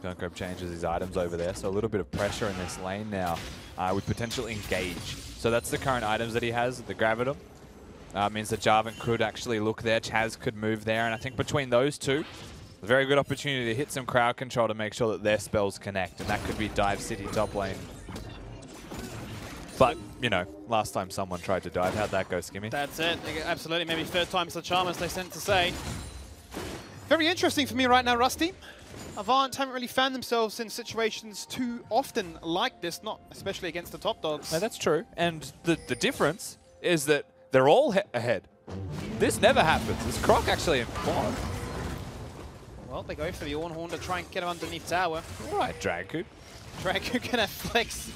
[SPEAKER 2] Gunkrab changes his items over there, so a little bit of pressure in this lane now.
[SPEAKER 4] with potential engage. So that's the current items that he has, the Gravitum. Means that Jarvan could actually look there, Chaz could move there, and I think between those two, a very good opportunity to hit some crowd control to make sure that their spells connect, and that could be Dive City top lane. But, you know, last time someone tried to dive, how'd that go, Skimmy?
[SPEAKER 3] That's it. Absolutely. Maybe third time's the charm, as they tend to say. Very interesting for me right now, Rusty. Avant haven't really found themselves in situations too often like this, not especially against the top dogs.
[SPEAKER 4] No, that's true. And the difference is that they're all ahead. This never happens. Is Croc actually in quad?
[SPEAKER 3] Well, they go for the Ornhorn to try and get him underneath tower.
[SPEAKER 4] All right, Dragu.
[SPEAKER 3] Dragu gonna flex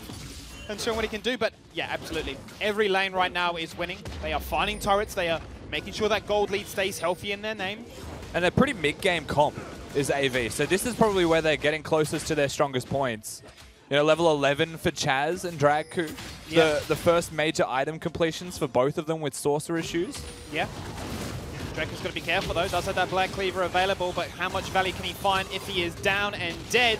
[SPEAKER 3] and show what he can do, but yeah, absolutely. Every lane right now is winning. They are finding turrets. They are making sure that gold lead stays healthy in their name. And
[SPEAKER 4] a pretty mid-game comp is AV, so this is probably where they're getting closest to their strongest points. You know, level 11 for Chaz and Dragu.
[SPEAKER 3] Yeah.
[SPEAKER 4] The first major item completions for both of them with Sorcerer shoes.
[SPEAKER 3] Yeah. Dragu's got to be careful though. Does have that Black Cleaver available, but how much value can he find if he is down and dead?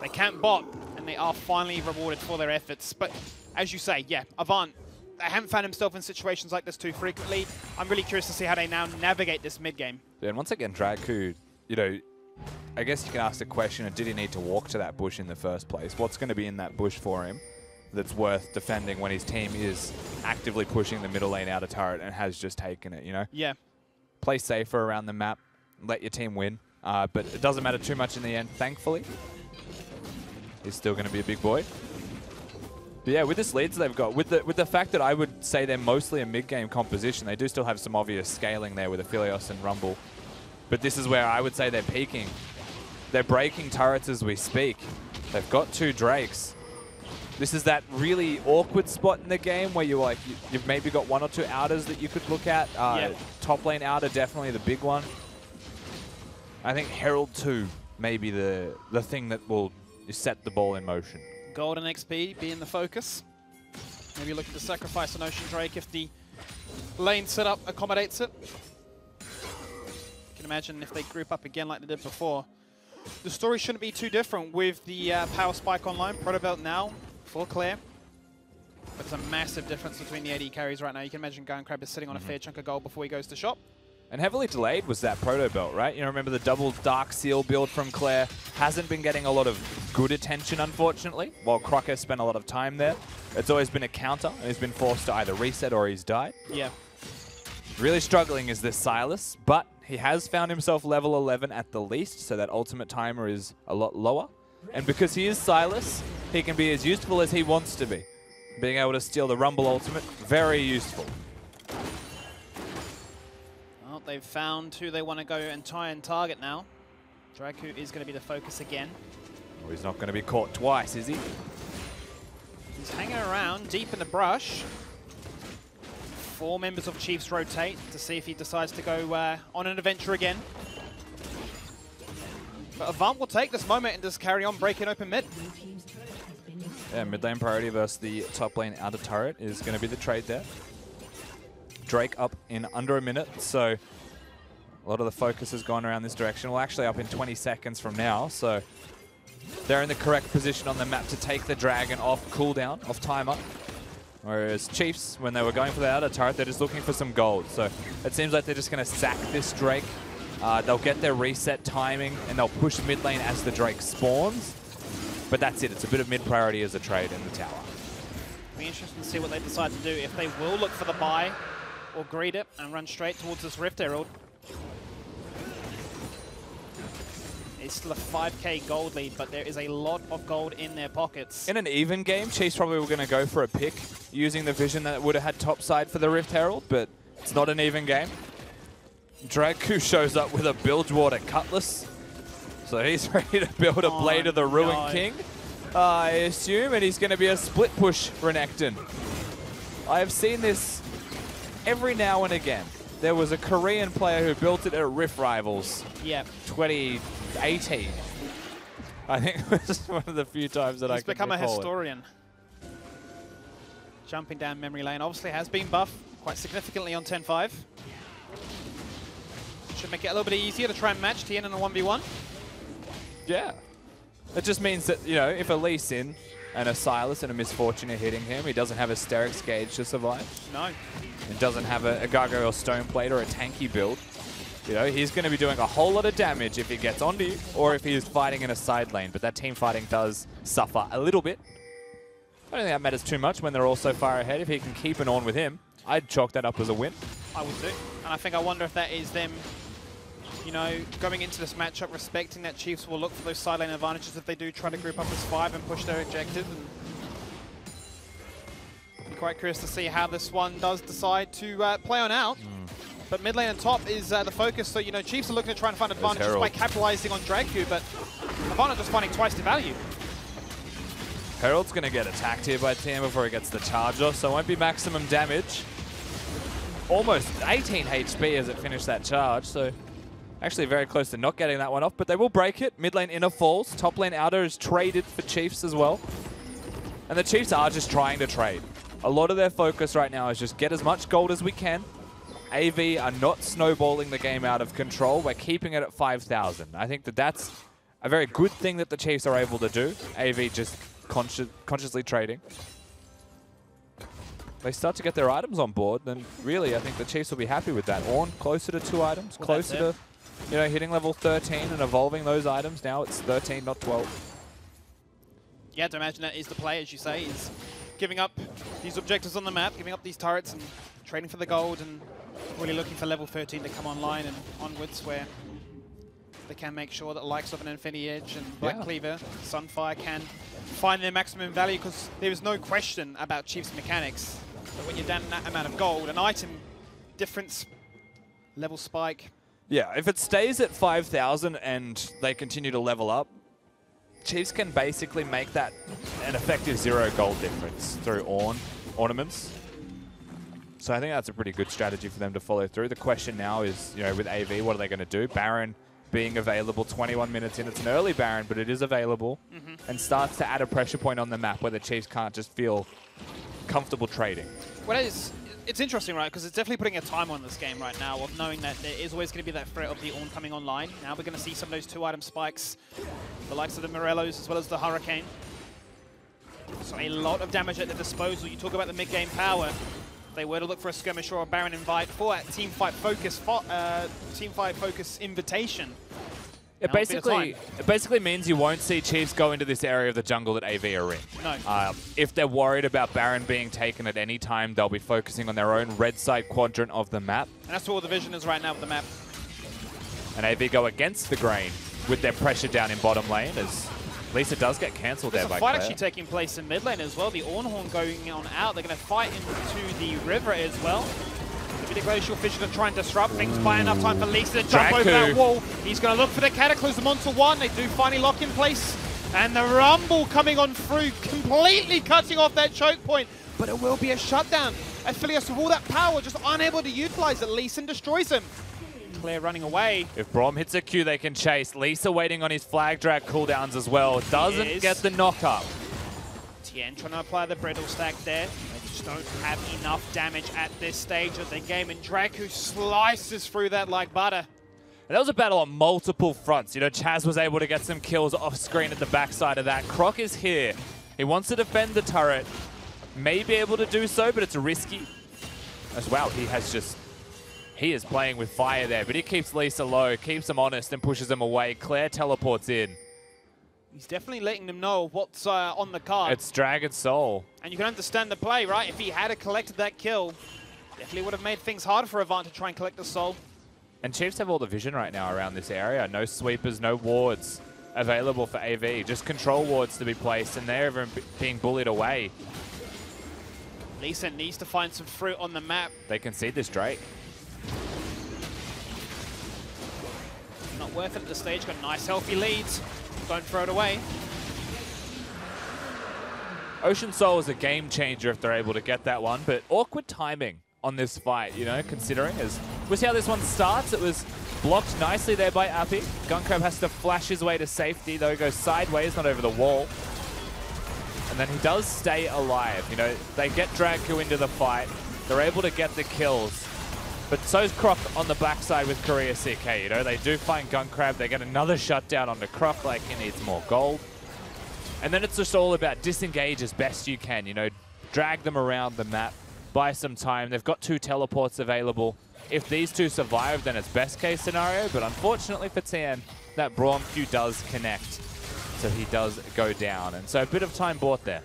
[SPEAKER 3] They can't bot, and they are finally rewarded for their efforts. But as you say, yeah, Avant, they haven't found himself in situations like this too frequently. I'm really curious to see how they now navigate this mid-game.
[SPEAKER 4] Yeah, and once again, Dragu, you know, I guess you can ask the question of did he need to walk to that bush in the first place? What's going to be in that bush for him that's worth defending when his team is actively pushing the middle lane out of turret and has just taken it, you know?
[SPEAKER 3] Yeah.
[SPEAKER 4] Play safer around the map, let your team win, but it doesn't matter too much in the end, thankfully. He's still going to be a big boy. But yeah, with this leads they've got, with the fact that I would say they're mostly a mid-game composition, they do still have some obvious scaling there with Aphelios and Rumble. But this is where I would say they're peaking. They're breaking turrets as we speak. They've got 2 Drakes. This is that really awkward spot in the game where you've maybe got 1 or 2 outers that you could look at.
[SPEAKER 3] Yeah.
[SPEAKER 4] Top lane outer, definitely the big one. I think Herald 2 may be the thing that will set the ball in motion.
[SPEAKER 3] Golden XP being the focus. Maybe looking to sacrifice an Ocean Drake if the lane setup accommodates it. You can imagine if they group up again like they did before. The story shouldn't be too different with the Power Spike online. Protobelt now, full clear. But there's a massive difference between the AD carries right now. You can imagine Gun Crab is sitting on a fair chunk of gold before he goes to shop.
[SPEAKER 4] And heavily delayed was that Protobelt, right? You know, remember the double Dark Seal build from Claire hasn't been getting a lot of good attention, unfortunately, while Croc has spent a lot of time there. It's always been a counter, and he's been forced to either reset or he's died.
[SPEAKER 3] Yeah.
[SPEAKER 4] Really struggling is this Silas, but he has found himself level 11 at the least, so that ultimate timer is a lot lower. And because he is Silas, he can be as useful as he wants to be. Being able to steal the Rumble ultimate, very useful.
[SPEAKER 3] Well, they've found who they want to go and try and target now. Dragu is going to be the focus again.
[SPEAKER 4] Oh, he's not going to be caught twice, is he?
[SPEAKER 3] He's hanging around deep in the brush. 4 members of Chiefs rotate to see if he decides to go on an adventure again. But Avant will take this moment and just carry on breaking open mid.
[SPEAKER 4] Yeah, mid lane priority versus the top lane outer turret is going to be the trade there. Drake up in under a minute, so a lot of the focus has gone around this direction. Well, actually up in 20 seconds from now, so they're in the correct position on the map to take the dragon off cooldown, off timer. Whereas Chiefs, when they were going for the outer turret, they're just looking for some gold. So it seems like they're just going to sack this Drake. They'll get their reset timing, and they'll push mid lane as the Drake spawns. But that's it. It's a bit of mid priority as a trade in the tower.
[SPEAKER 3] It'll be interesting to see what they decide to do. If they will look for the buy or greed it and run straight towards this Rift Herald. It's still a 5k gold lead, but there is a lot of gold in their pockets.
[SPEAKER 4] In an even game, Chiefs probably were going to go for a pick using the vision that would have had topside for the Rift Herald, but it's not an even game. Dragu shows up with a Bilgewater Cutlass, so he's ready to build a Blade of the Ruined King, I assume, and he's going to be a split push Renekton. I have seen this every now and again. There was a Korean player who built it at Rift Rivals.
[SPEAKER 3] Yeah.
[SPEAKER 4] 2018. I think it was one of the few times that I can recall
[SPEAKER 3] He's become a historian. Jumping down memory lane. Obviously has been buffed quite significantly on 10-5. Should make it a little bit easier to try and match Tien in a 1v1.
[SPEAKER 4] Yeah. It just means that, you know, if a Lee Sin and a Silas and a Misfortune are hitting him. He doesn't have a Hysterics gauge to survive.
[SPEAKER 3] No.
[SPEAKER 4] It doesn't have a Gargoyle Stone Plate or a tanky build. You know, he's going to be doing a whole lot of damage if he gets onto you or if he is fighting in a side lane, but that team fighting does suffer a little bit. I don't think that matters too much when they're all so far ahead. If he can keep an on with him, I'd chalk that up as a win.
[SPEAKER 3] I would too. And I wonder if that is them, you know, going into this matchup, respecting that Chiefs will look for those side lane advantages if they do try to group up as 5 and push their objective. And be quite curious to see how this one does decide to play on out. But mid lane and top is the focus, so, you know, Chiefs are looking to try and find advantages by capitalizing on Dragku, but Avant are just finding twice the value.
[SPEAKER 4] Herald's going to get attacked here by TM before he gets the charge off, so it won't be maximum damage. Almost 18 HP as it finished that charge, so actually very close to not getting that one off, but they will break it. Mid lane inner falls, top lane outer is traded for Chiefs as well. And the Chiefs are just trying to trade. A lot of their focus right now is just get as much gold as we can. AV are not snowballing the game out of control. We're keeping it at 5,000. I think that that's a very good thing that the Chiefs are able to do. AV just consciously trading. They start to get their items on board, then really I think the Chiefs will be happy with that. Ornn closer to 2 items, closer to, you know, hitting level 13 and evolving those items. Now it's 13, not 12.
[SPEAKER 3] Yeah, to imagine that is the play, as you say, is giving up these objectives on the map, giving up these turrets and trading for the gold and really looking for level 13 to come online and onwards, where they can make sure that the likes of an Infinity Edge and Black Cleaver, Sunfire can find their maximum value, because there is no question about Chiefs mechanics. But when you're down that amount of gold, an item difference, level spike.
[SPEAKER 4] Yeah, if it stays at 5,000 and they continue to level up, Chiefs can basically make that an effective 0 gold difference through ornaments. So I think that's a pretty good strategy for them to follow through. The question now is, you know, with AV, what are they going to do? Baron being available 21 minutes in. It's an early Baron, but it is available and starts to add a pressure point on the map where the Chiefs can't just feel comfortable trading.
[SPEAKER 3] Well, it's interesting, right? Because it's definitely putting a time on this game right now of knowing that there is always going to be that threat of the Ornn coming online. Now we're going to see some of those 2-item spikes, the likes of the Morellos as well as the Hurricane. So a lot of damage at their disposal. You talk about the mid-game power. If they were to look for a skirmish or a Baron invite for that team fight focus invitation.
[SPEAKER 4] It basically means you won't see Chiefs go into this area of the jungle that AV are in.
[SPEAKER 3] No.
[SPEAKER 4] If they're worried about Baron being taken at any time, they'll be focusing on their own red side quadrant of the map.
[SPEAKER 3] And that's where all the vision is right now with the map.
[SPEAKER 4] And AV go against the grain with their pressure down in bottom lane, as Lisa does get cancelled there by Claire.
[SPEAKER 3] There's a fight actually taking place in mid lane as well. The Ornhorn going on out. They're going to fight into the river as well. The Glacial Fissure to try and disrupt things, buy enough time for Lisa to jump over that wall. He's going to look for the Cataclysm onto 1. They do finally lock in place. And the Rumble coming on through, completely cutting off that choke point. But it will be a shutdown. Aphelios with all that power, just unable to utilize it. Lisa destroys him. Claire running away.
[SPEAKER 4] If Braum hits a Q, they can chase. Lisa waiting on his flag drag cooldowns as well. Doesn't get the knock up.
[SPEAKER 3] Tien trying to apply the brittle stack there. They just don't have enough damage at this stage of the game. And Dragku slices through that like butter.
[SPEAKER 4] And that was a battle on multiple fronts. You know, Chaz was able to get some kills off screen at the backside of that. Croc is here. He wants to defend the turret. May be able to do so, but it's risky. As well, he is playing with fire there, but he keeps Lisa low, keeps him honest, and pushes him away. Claire teleports in.
[SPEAKER 3] He's definitely letting them know what's on the card.
[SPEAKER 4] It's Dragon Soul.
[SPEAKER 3] And you can understand the play, right? If he had collected that kill, definitely would have made things harder for Avant to try and collect the soul.
[SPEAKER 4] And Chiefs have all the vision right now around this area. No sweepers, no wards available for AV. Just control wards to be placed, and they're even being bullied away.
[SPEAKER 3] Lisa needs to find some fruit on the map.
[SPEAKER 4] They concede this Drake.
[SPEAKER 3] Not worth it at this stage. Got nice healthy leads. Don't throw it away.
[SPEAKER 4] Ocean Soul is a game changer if they're able to get that one, but awkward timing on this fight, you know, considering as we'll see how this one starts. It was blocked nicely there by Appy. Gunkrab has to flash his way to safety, though he goes sideways, not over the wall. And then he does stay alive. You know, they get Dragku into the fight. They're able to get the kills. But so's Croc on the backside with Korea CK, you know. They do find Gunkrab. They get another shutdown onto Croc like he needs more gold. And then it's just all about disengage as best you can, you know, drag them around the map, buy some time. They've got 2 teleports available. If these 2 survive, then it's best case scenario, but unfortunately for Tian, that Braum Q does connect, so he does go down. And so a bit of time bought there.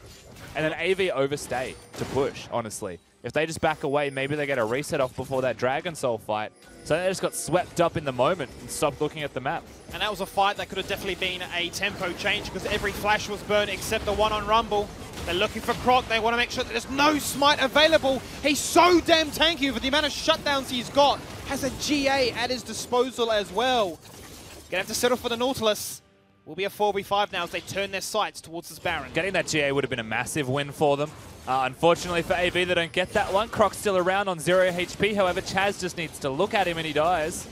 [SPEAKER 4] And then AV overstay to push, honestly. If they just back away, maybe they get a reset off before that Dragon Soul fight. So they just got swept up in the moment and stopped looking at the map.
[SPEAKER 3] And that was a fight that could have definitely been a tempo change because every flash was burned except the one on Rumble. They're looking for Croc. They want to make sure that there's no smite available. He's so damn tanky for the amount of shutdowns he's got. Has a GA at his disposal as well. Gonna have to settle for the Nautilus. Will be a 4v5 now as they turn their sights towards this Baron.
[SPEAKER 4] Getting that GA would have been a massive win for them. Unfortunately for AV, they don't get that one. Croc's still around on 0 HP. However, Chaz just needs to look at him and he dies.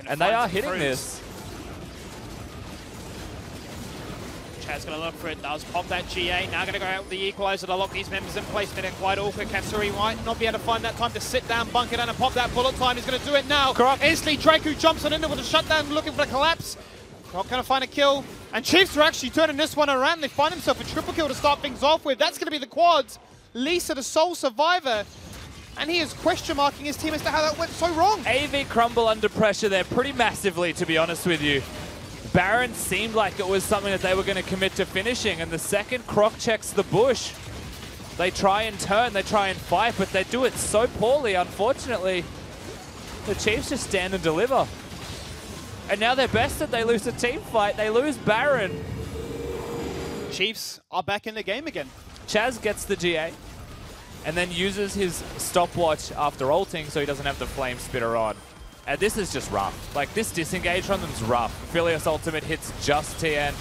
[SPEAKER 4] And they are hitting this.
[SPEAKER 3] Chaz going to look for it, does pop that GA. Now going to go out with the equalizer to lock these members in place. Been quite awkward. Katsuri might not be able to find that time to sit down, bunker down and pop that bullet time. He's going to do it now.
[SPEAKER 4] Croc.
[SPEAKER 3] Instantly, Draku jumps on in with a shutdown, looking for the collapse. Croc going to find a kill. And Chiefs are actually turning this one around. They find himself a triple kill to start things off with. That's going to be the quads. Lisa, the sole survivor. And he is question marking his team as to how that went so wrong.
[SPEAKER 4] AV crumble under pressure there pretty massively, to be honest with you. Baron seemed like it was something that they were going to commit to finishing, and the second Croc checks the bush, they try and turn, they try and fight, but they do it so poorly, unfortunately. The Chiefs just stand and deliver. And now they're bested, they lose a team fight, they lose Baron.
[SPEAKER 3] Chiefs are back in the game again.
[SPEAKER 4] Chaz gets the GA, and then uses his stopwatch after ulting so he doesn't have the flame spitter on. And this is just rough. Like, this disengage from them is rough. Philios ultimate hits just Tian.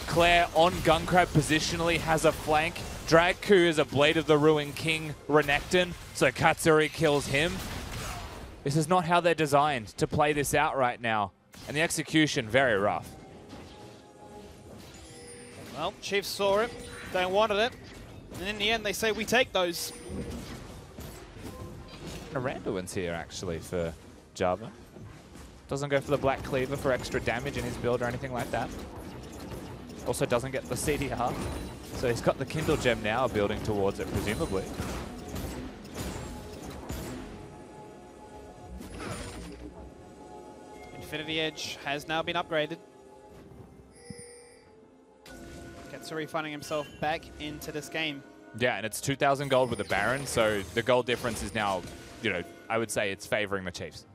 [SPEAKER 4] Claire on Gunkrab positionally has a flank. Dragku is a Blade of the Ruin King Renekton, so Katsuri kills him. This is not how they're designed to play this out right now. And the execution, very rough.
[SPEAKER 3] Well, Chiefs saw it. They wanted it. And in the end, they say, we take those.
[SPEAKER 4] Aranda wins here, actually, for Java. Doesn't go for the Black Cleaver for extra damage in his build or anything like that. Also doesn't get the CDR. So he's got the Kindle Gem now, building towards it, presumably.
[SPEAKER 3] Infinity Edge has now been upgraded. Katsuri finding himself back into this game.
[SPEAKER 4] Yeah, and it's 2,000 gold with a Baron, so the gold difference is now, you know, I would say it's favoring the Chiefs.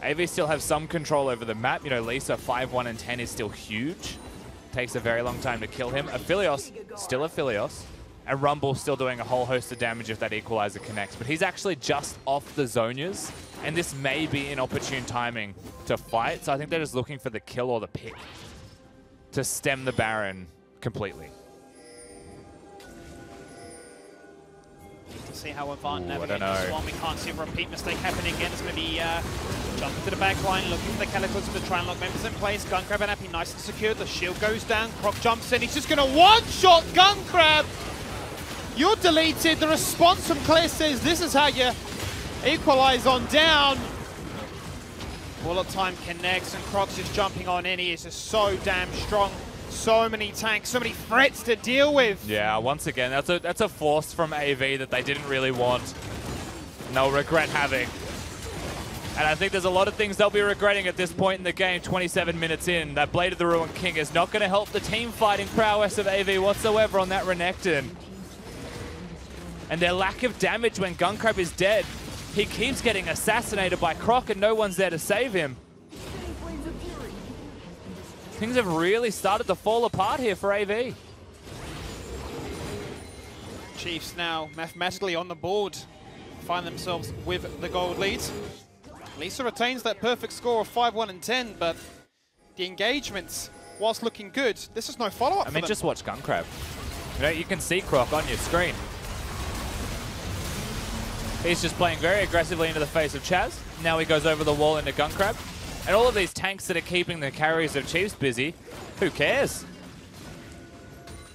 [SPEAKER 4] AV still have some control over the map. You know, Lisa 5, 1, and 10 is still huge. Takes a very long time to kill him. Aphelios, still Aphelios. And Rumble still doing a whole host of damage if that equalizer connects. But he's actually just off the Zonias, and this may be inopportune timing to fight. So I think they're just looking for the kill or the pick to stem the Baron completely.
[SPEAKER 3] To see how Avant navigates
[SPEAKER 4] I don't
[SPEAKER 3] this
[SPEAKER 4] know.
[SPEAKER 3] one. We can't see a repeat mistake happening again. It's going to be jumping to the back line, looking for the Cataclysm to try and lock members in place. Gunkrab and Happy nice and secure. The shield goes down. Croc jumps in. He's just going to one-shot Gunkrab. You're deleted. The response from Claire says this is how you equalize on down. Bullet time connects and Croc's just jumping on in. He is just so damn strong. So many tanks, so many threats to deal with.
[SPEAKER 4] Yeah, once again, that's a force from AV that they didn't really want. No regret having. And I think there's a lot of things they'll be regretting at this point in the game, 27 minutes in. That Blade of the Ruin King is not going to help the team fighting prowess of AV whatsoever on that Renekton. And their lack of damage when Gunkrab is dead. He keeps getting assassinated by Croc and no one's there to save him. Things have really started to fall apart here for AV.
[SPEAKER 3] Chiefs now mathematically on the board. Find themselves with the gold lead. Lisa retains that perfect score of 5, 1, and 10, but the engagements, whilst looking good, this is no follow-up.
[SPEAKER 4] I mean, just watch Gunkrab. You know, you can see Croc on your screen. He's just playing very aggressively into the face of Chaz. Now he goes over the wall into Gunkrab. And all of these tanks that are keeping the carries of Chiefs busy, who cares?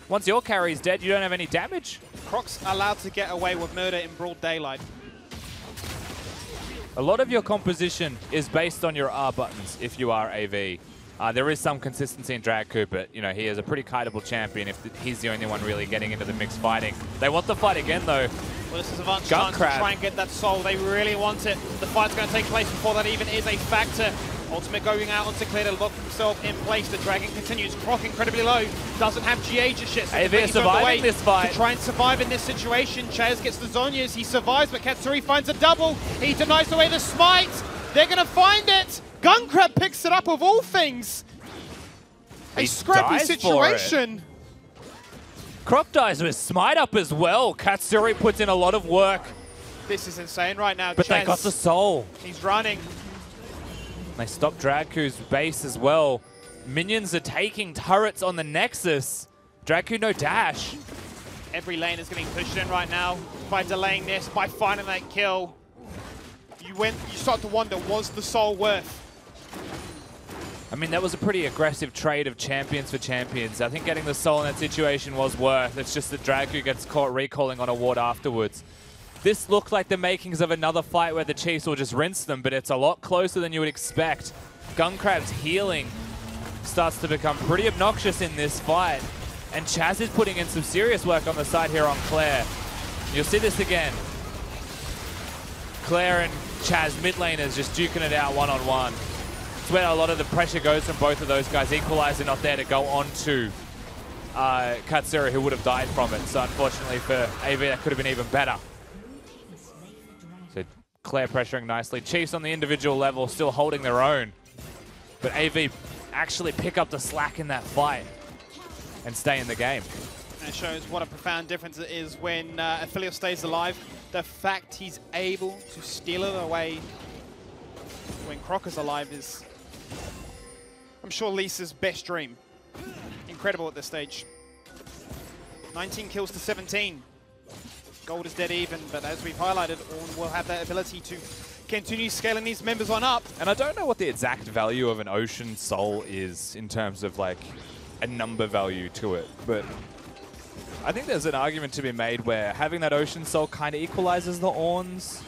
[SPEAKER 4] Once your carry's dead, you don't have any damage.
[SPEAKER 3] Croc's allowed to get away with murder in broad daylight.
[SPEAKER 4] A lot of your composition is based on your R buttons if you are AV. There is some consistency in Dragku, but you know he is a pretty kiteable champion if he's the only one really getting into the mix fighting. They want the fight again though.
[SPEAKER 3] Well, this is Avant's chance to try and get that soul. They really want it. The fight's going to take place before that even is a factor. Ultimate going out onto Claire to lock himself in place. The Dragon continues. Croc incredibly low. Doesn't have GA just yet. So
[SPEAKER 4] AV surviving this fight.
[SPEAKER 3] To try and survive in this situation. Chaz gets the Zonias. He survives, but Katsuri finds a double. He denies away the smite. They're going to find it. Gunkrab picks it up of all things. A scrappy situation.
[SPEAKER 4] Croc dies with smite up as well. Katsuri puts in a lot of work.
[SPEAKER 3] This is insane right now.
[SPEAKER 4] But
[SPEAKER 3] Chaz,
[SPEAKER 4] they got the soul.
[SPEAKER 3] He's running.
[SPEAKER 4] They stop Dragku's base as well. Minions are taking turrets on the Nexus. Dragku no dash.
[SPEAKER 3] Every lane is getting pushed in right now by delaying this, by finding that kill. You start to wonder, was the soul worth?
[SPEAKER 4] I mean, that was a pretty aggressive trade of champions for champions. I think getting the soul in that situation was worth. It's just that Dragku gets caught recalling on a ward afterwards. This looked like the makings of another fight where the Chiefs will just rinse them, but it's a lot closer than you would expect. Gunkrab's healing starts to become pretty obnoxious in this fight. And Chaz is putting in some serious work on the side here on Claire. You'll see this again. Claire and Chaz mid laners just duking it out one-on-one. It's where a lot of the pressure goes from both of those guys. Equalizer not there to go on to Katsura, who would have died from it. So unfortunately for AV, that could have been even better. So Claire pressuring nicely. Chiefs on the individual level still holding their own. But AV actually pick up the slack in that fight and stay in the game.
[SPEAKER 3] And it shows what a profound difference it is when Aphelios stays alive. The fact he's able to steal it away when Croc is alive is, I'm sure, Lisa's best dream. Incredible at this stage. 19 kills to 17. Gold is dead even, but as we've highlighted, Ornn will have that ability to continue scaling these members on up.
[SPEAKER 4] And I don't know what the exact value of an Ocean Soul is in terms of like a number value to it, but I think there's an argument to be made where having that Ocean Soul kind of equalizes the Ornn's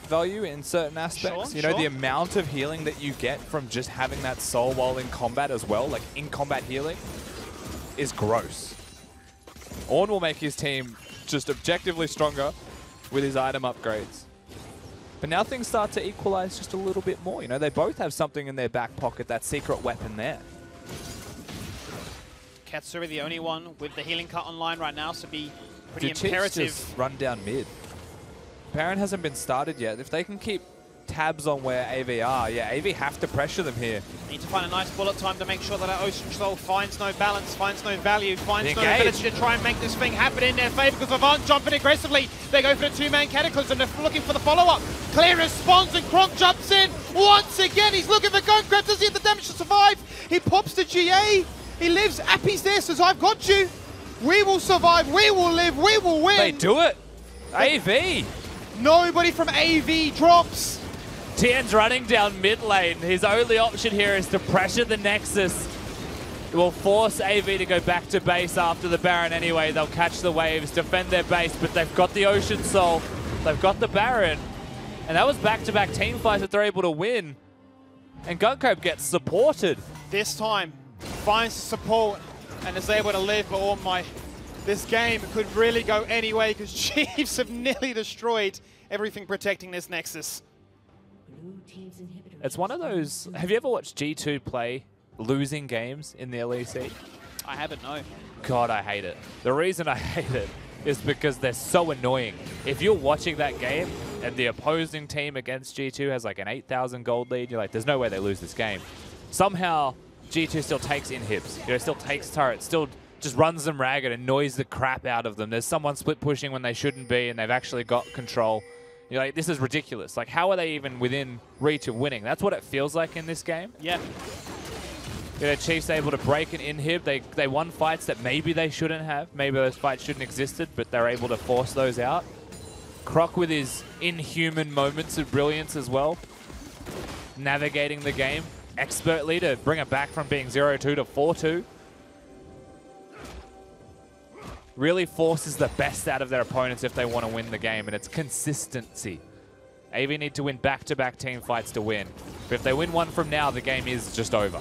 [SPEAKER 4] value in certain aspects.
[SPEAKER 3] Sure,
[SPEAKER 4] you know, the amount of healing that you get from just having that soul while in combat as well, like in combat healing, is gross. Ornn will make his team just objectively stronger with his item upgrades. But now things start to equalize just a little bit more. You know, they both have something in their back pocket, that secret weapon there.
[SPEAKER 3] Katsuri the only one with the healing cut online right now, so be pretty
[SPEAKER 4] Chiefs
[SPEAKER 3] imperative.
[SPEAKER 4] Just run down mid. Baron hasn't been started yet. If they can keep tabs on where AV are, yeah, AV have to pressure them here.
[SPEAKER 3] Need to find a nice bullet time to make sure that our Ocean Soul finds no balance, finds no value, finds no ability to try and make this thing happen in their favor, because Avant jumping aggressively. They go for the two-man Cataclysm, they're looking for the follow-up. Claire responds and Croc jumps in once again. He's looking for Gunkrab. Does he have the damage to survive? He pops the GA. He lives. Appy's there, says, I've got you. We will survive. We will live. We will win.
[SPEAKER 4] They do it. AV.
[SPEAKER 3] Nobody from AV drops.
[SPEAKER 4] Tien's running down mid lane. His only option here is to pressure the Nexus. It will force AV to go back to base after the Baron anyway. They'll catch the waves, defend their base, but they've got the Ocean Soul. They've got the Baron. And that was back-to-back team fights that they're able to win. And Gunkrab gets supported.
[SPEAKER 3] This time, finds support and is able to live, but oh my, this game could really go any way because Chiefs have nearly destroyed everything protecting this Nexus.
[SPEAKER 4] It's one of those, have you ever watched G2 play losing games in the LEC?
[SPEAKER 3] I haven't, no.
[SPEAKER 4] God, I hate it. The reason I hate it is because they're so annoying. If you're watching that game and the opposing team against G2 has like an 8,000 gold lead, you're like, there's no way they lose this game. Somehow, G2 still takes inhibs, you know, still takes turrets, still just runs them ragged, annoys the crap out of them. There's someone split pushing when they shouldn't be and they've actually got control. You're like, this is ridiculous. Like, how are they even within reach of winning? That's what it feels like in this game.
[SPEAKER 3] Yeah.
[SPEAKER 4] You know, Chiefs able to break an inhib. They won fights that maybe they shouldn't have. Maybe those fights shouldn't have existed, but they're able to force those out. Croc with his inhuman moments of brilliance as well. Navigating the game expertly to bring it back from being 0-2 to 4-2. Really forces the best out of their opponents if they want to win the game, and it's consistency. AV need to win back-to-back team fights to win. But if they win one from now, the game is just over.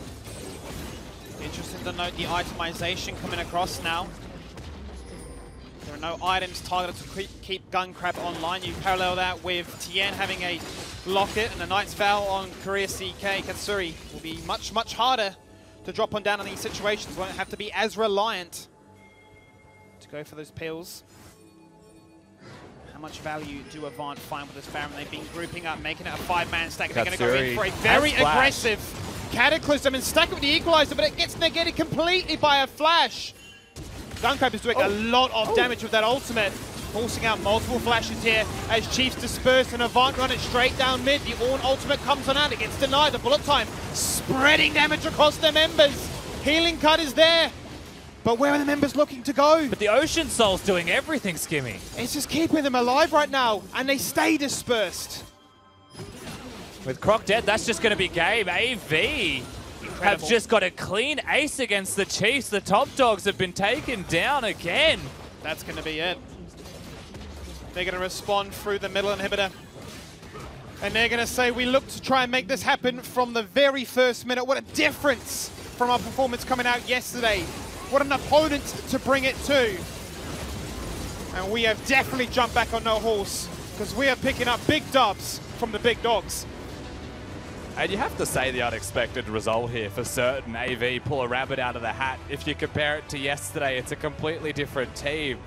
[SPEAKER 3] to denote the itemization coming across now. There are no items targeted to keep Gun Crab online. You parallel that with Tien having a locket and a Knight's Vow on Korea CK. Katsuri will be much, much harder to drop on down in these situations. Won't have to be as reliant to go for those pills. How much value do Avant find with this Baron? They've been grouping up, making it a 5-man stack. They're going to go in for a very aggressive Cataclysm and stack it with the Equalizer, but it gets negated completely by a flash. Gun Crab is doing a lot of damage with that ultimate, forcing out multiple flashes here as Chiefs disperse and Avant run it straight down mid. The Ornn ultimate comes on out, it gets denied. The bullet time spreading damage across their members. Healing cut is there. But where are the members looking to go?
[SPEAKER 4] But the Ocean Soul's doing everything, Skimmy.
[SPEAKER 3] It's just keeping them alive right now, and they stay dispersed.
[SPEAKER 4] With Croc dead, that's just going to be game. AV have just got a clean ace against the Chiefs. The top dogs have been taken down again.
[SPEAKER 3] That's going to be it. They're going to respond through the middle inhibitor. And they're going to say, we look to try and make this happen from the very first minute. What a difference from our performance coming out yesterday. What an opponent to bring it to. And we have definitely jumped back on no horse because we are picking up big dubs from the big dogs.
[SPEAKER 4] And you have to say the unexpected result here for certain. AV pull a rabbit out of the hat. If you compare it to yesterday, it's a completely different team.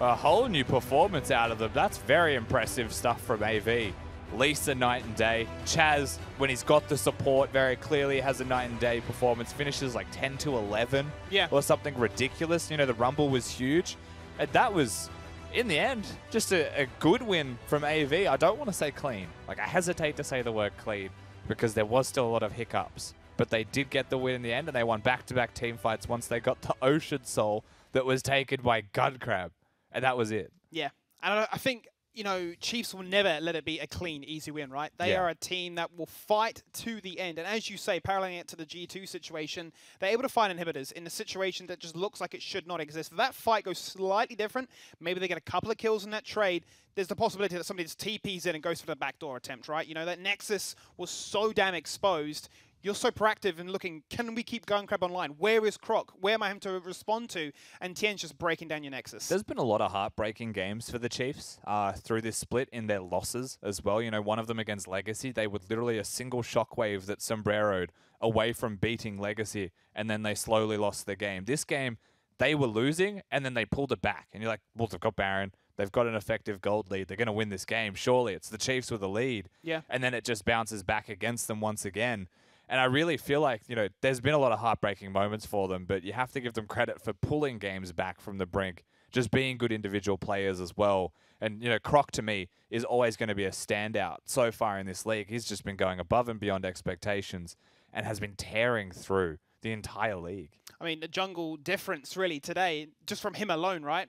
[SPEAKER 4] A whole new performance out of them. That's very impressive stuff from AV. Lisa, night and day. Chaz, when he's got the support, very clearly has a night and day performance. Finishes like 10 to 11 or something ridiculous. You know, the Rumble was huge. And that was, in the end, just a good win from AV. I don't want to say clean. Like, I hesitate to say the word clean because there was still a lot of hiccups. But they did get the win in the end, and they won back-to-back team fights once they got the Ocean Soul that was taken by Gun Crab. And that was it.
[SPEAKER 3] Yeah. And I think, you know, Chiefs will never let it be a clean, easy win, right? They are a team that will fight to the end. And as you say, paralleling it to the G2 situation, they're able to find inhibitors in a situation that just looks like it should not exist. If that fight goes slightly different, maybe they get a couple of kills in that trade, there's the possibility that somebody just TPs in and goes for the backdoor attempt, right? You know, that Nexus was so damn exposed. You're so proactive in looking, can we keep Gun Crab online? Where is Croc? Where am I having to respond to? And Tien's just breaking down your Nexus.
[SPEAKER 4] There's been a lot of heartbreaking games for the Chiefs through this split in their losses as well. You know, one of them against Legacy, they were literally a single shockwave that sombreroed away from beating Legacy, and then they slowly lost the game. This game, they were losing, and then they pulled it back. And you're like, well, they've got Baron. They've got an effective gold lead. They're going to win this game. Surely it's the Chiefs with the lead.
[SPEAKER 3] Yeah.
[SPEAKER 4] And then it just bounces back against them once again. And I really feel like, you know, there's been a lot of heartbreaking moments for them, but you have to give them credit for pulling games back from the brink, just being good individual players as well. And, you know, Croc to me is always going to be a standout so far in this league. He's just been going above and beyond expectations and has been tearing through the entire league.
[SPEAKER 3] I mean, the jungle difference really today, just from him alone, right?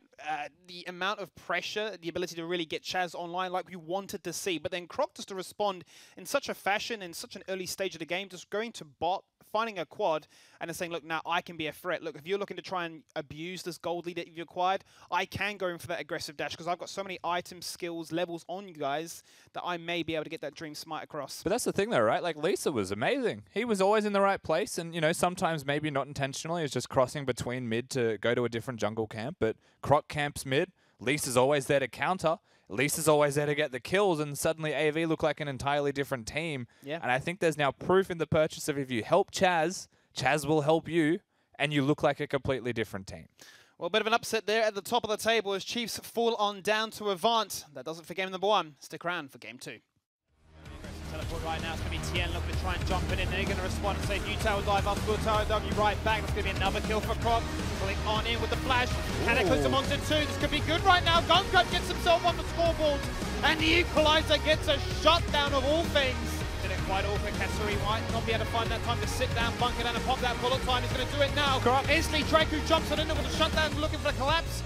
[SPEAKER 3] The amount of pressure, the ability to really get Chaz online like we wanted to see. But then Croc just to respond in such a fashion, in such an early stage of the game, just going to bot, finding a quad, and then saying, look, now I can be a threat. Look, if you're looking to try and abuse this gold lead that you've acquired, I can go in for that aggressive dash because I've got so many items, skills, levels on you guys that I may be able to get that Dream Smite across.
[SPEAKER 4] But that's the thing though, right? Like Lisa was amazing. He was always in the right place and, you know, sometimes maybe not intentionally, it's just crossing between mid to go to a different jungle camp, but Croc camps mid. Lisa's always there to counter. Lisa's always there to get the kills, and suddenly AV look like an entirely different team.
[SPEAKER 3] Yeah.
[SPEAKER 4] And I think there's now proof in the purchase of if you help Chaz, Chaz will help you, and you look like a completely different team.
[SPEAKER 3] Well, a bit of an upset there at the top of the table as Chiefs fall on down to Avant. That does it for game number 1. Stick around for game 2. Teleport right now. It's going to be Tien looking to try and jump it in. They're going to respond and say, new tower dive up, good tower dive, you right back. That's going to be another kill for Croc. Pulling on in with the flash. Cataclysm onto 2. This could be good right now. Gun Crab gets himself on the scoreboard. And the Equalizer gets a shutdown of all things. Did it quite all for Katsuri. Might not be able to find that time to sit down, bunker down, and pop that bullet time. He's going to do it now. Instantly, Drake who jumps on in with a shutdown, looking for the collapse.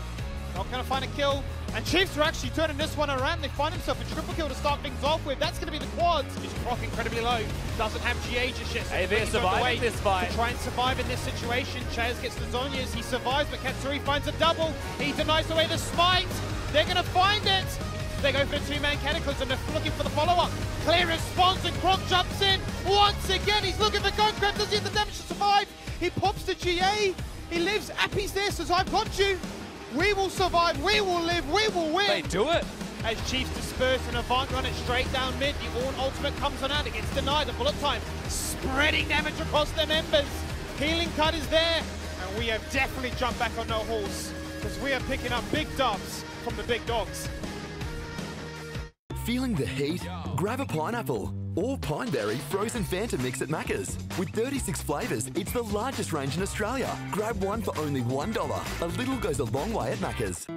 [SPEAKER 3] Not going to find a kill. And Chiefs are actually turning this one around. They find himself a triple kill to start things off with. That's going to be the quads. He's Croc incredibly low. Doesn't have GA just yet. So
[SPEAKER 4] AV surviving this fight.
[SPEAKER 3] To try and survive in this situation. Chaz gets the Zonias. He survives, but Katsuri finds a double. He denies away the smite. They're going to find it. They go for the two-man Cataclysm. They're looking for the follow-up. Clear response, and Croc jumps in. Once again, he's looking for Gungrab. Does he have the damage to survive? He pops to GA. He lives. Appy's there, says, I've got you. We will survive. We will live. We will win.
[SPEAKER 4] They do it.
[SPEAKER 3] As Chiefs disperse and Avant run it straight down mid, the Ornn ultimate comes on out. It gets denied. The bullet time spreading damage across their members. Healing cut is there. And we have definitely jumped back on no horse, because we are picking up big dubs from the big dogs.
[SPEAKER 5] Feeling the heat? Grab a pineapple or pineberry frozen Fanta mix at Macca's. With 36 flavours, it's the largest range in Australia. Grab one for only $1. A little goes a long way at Macca's.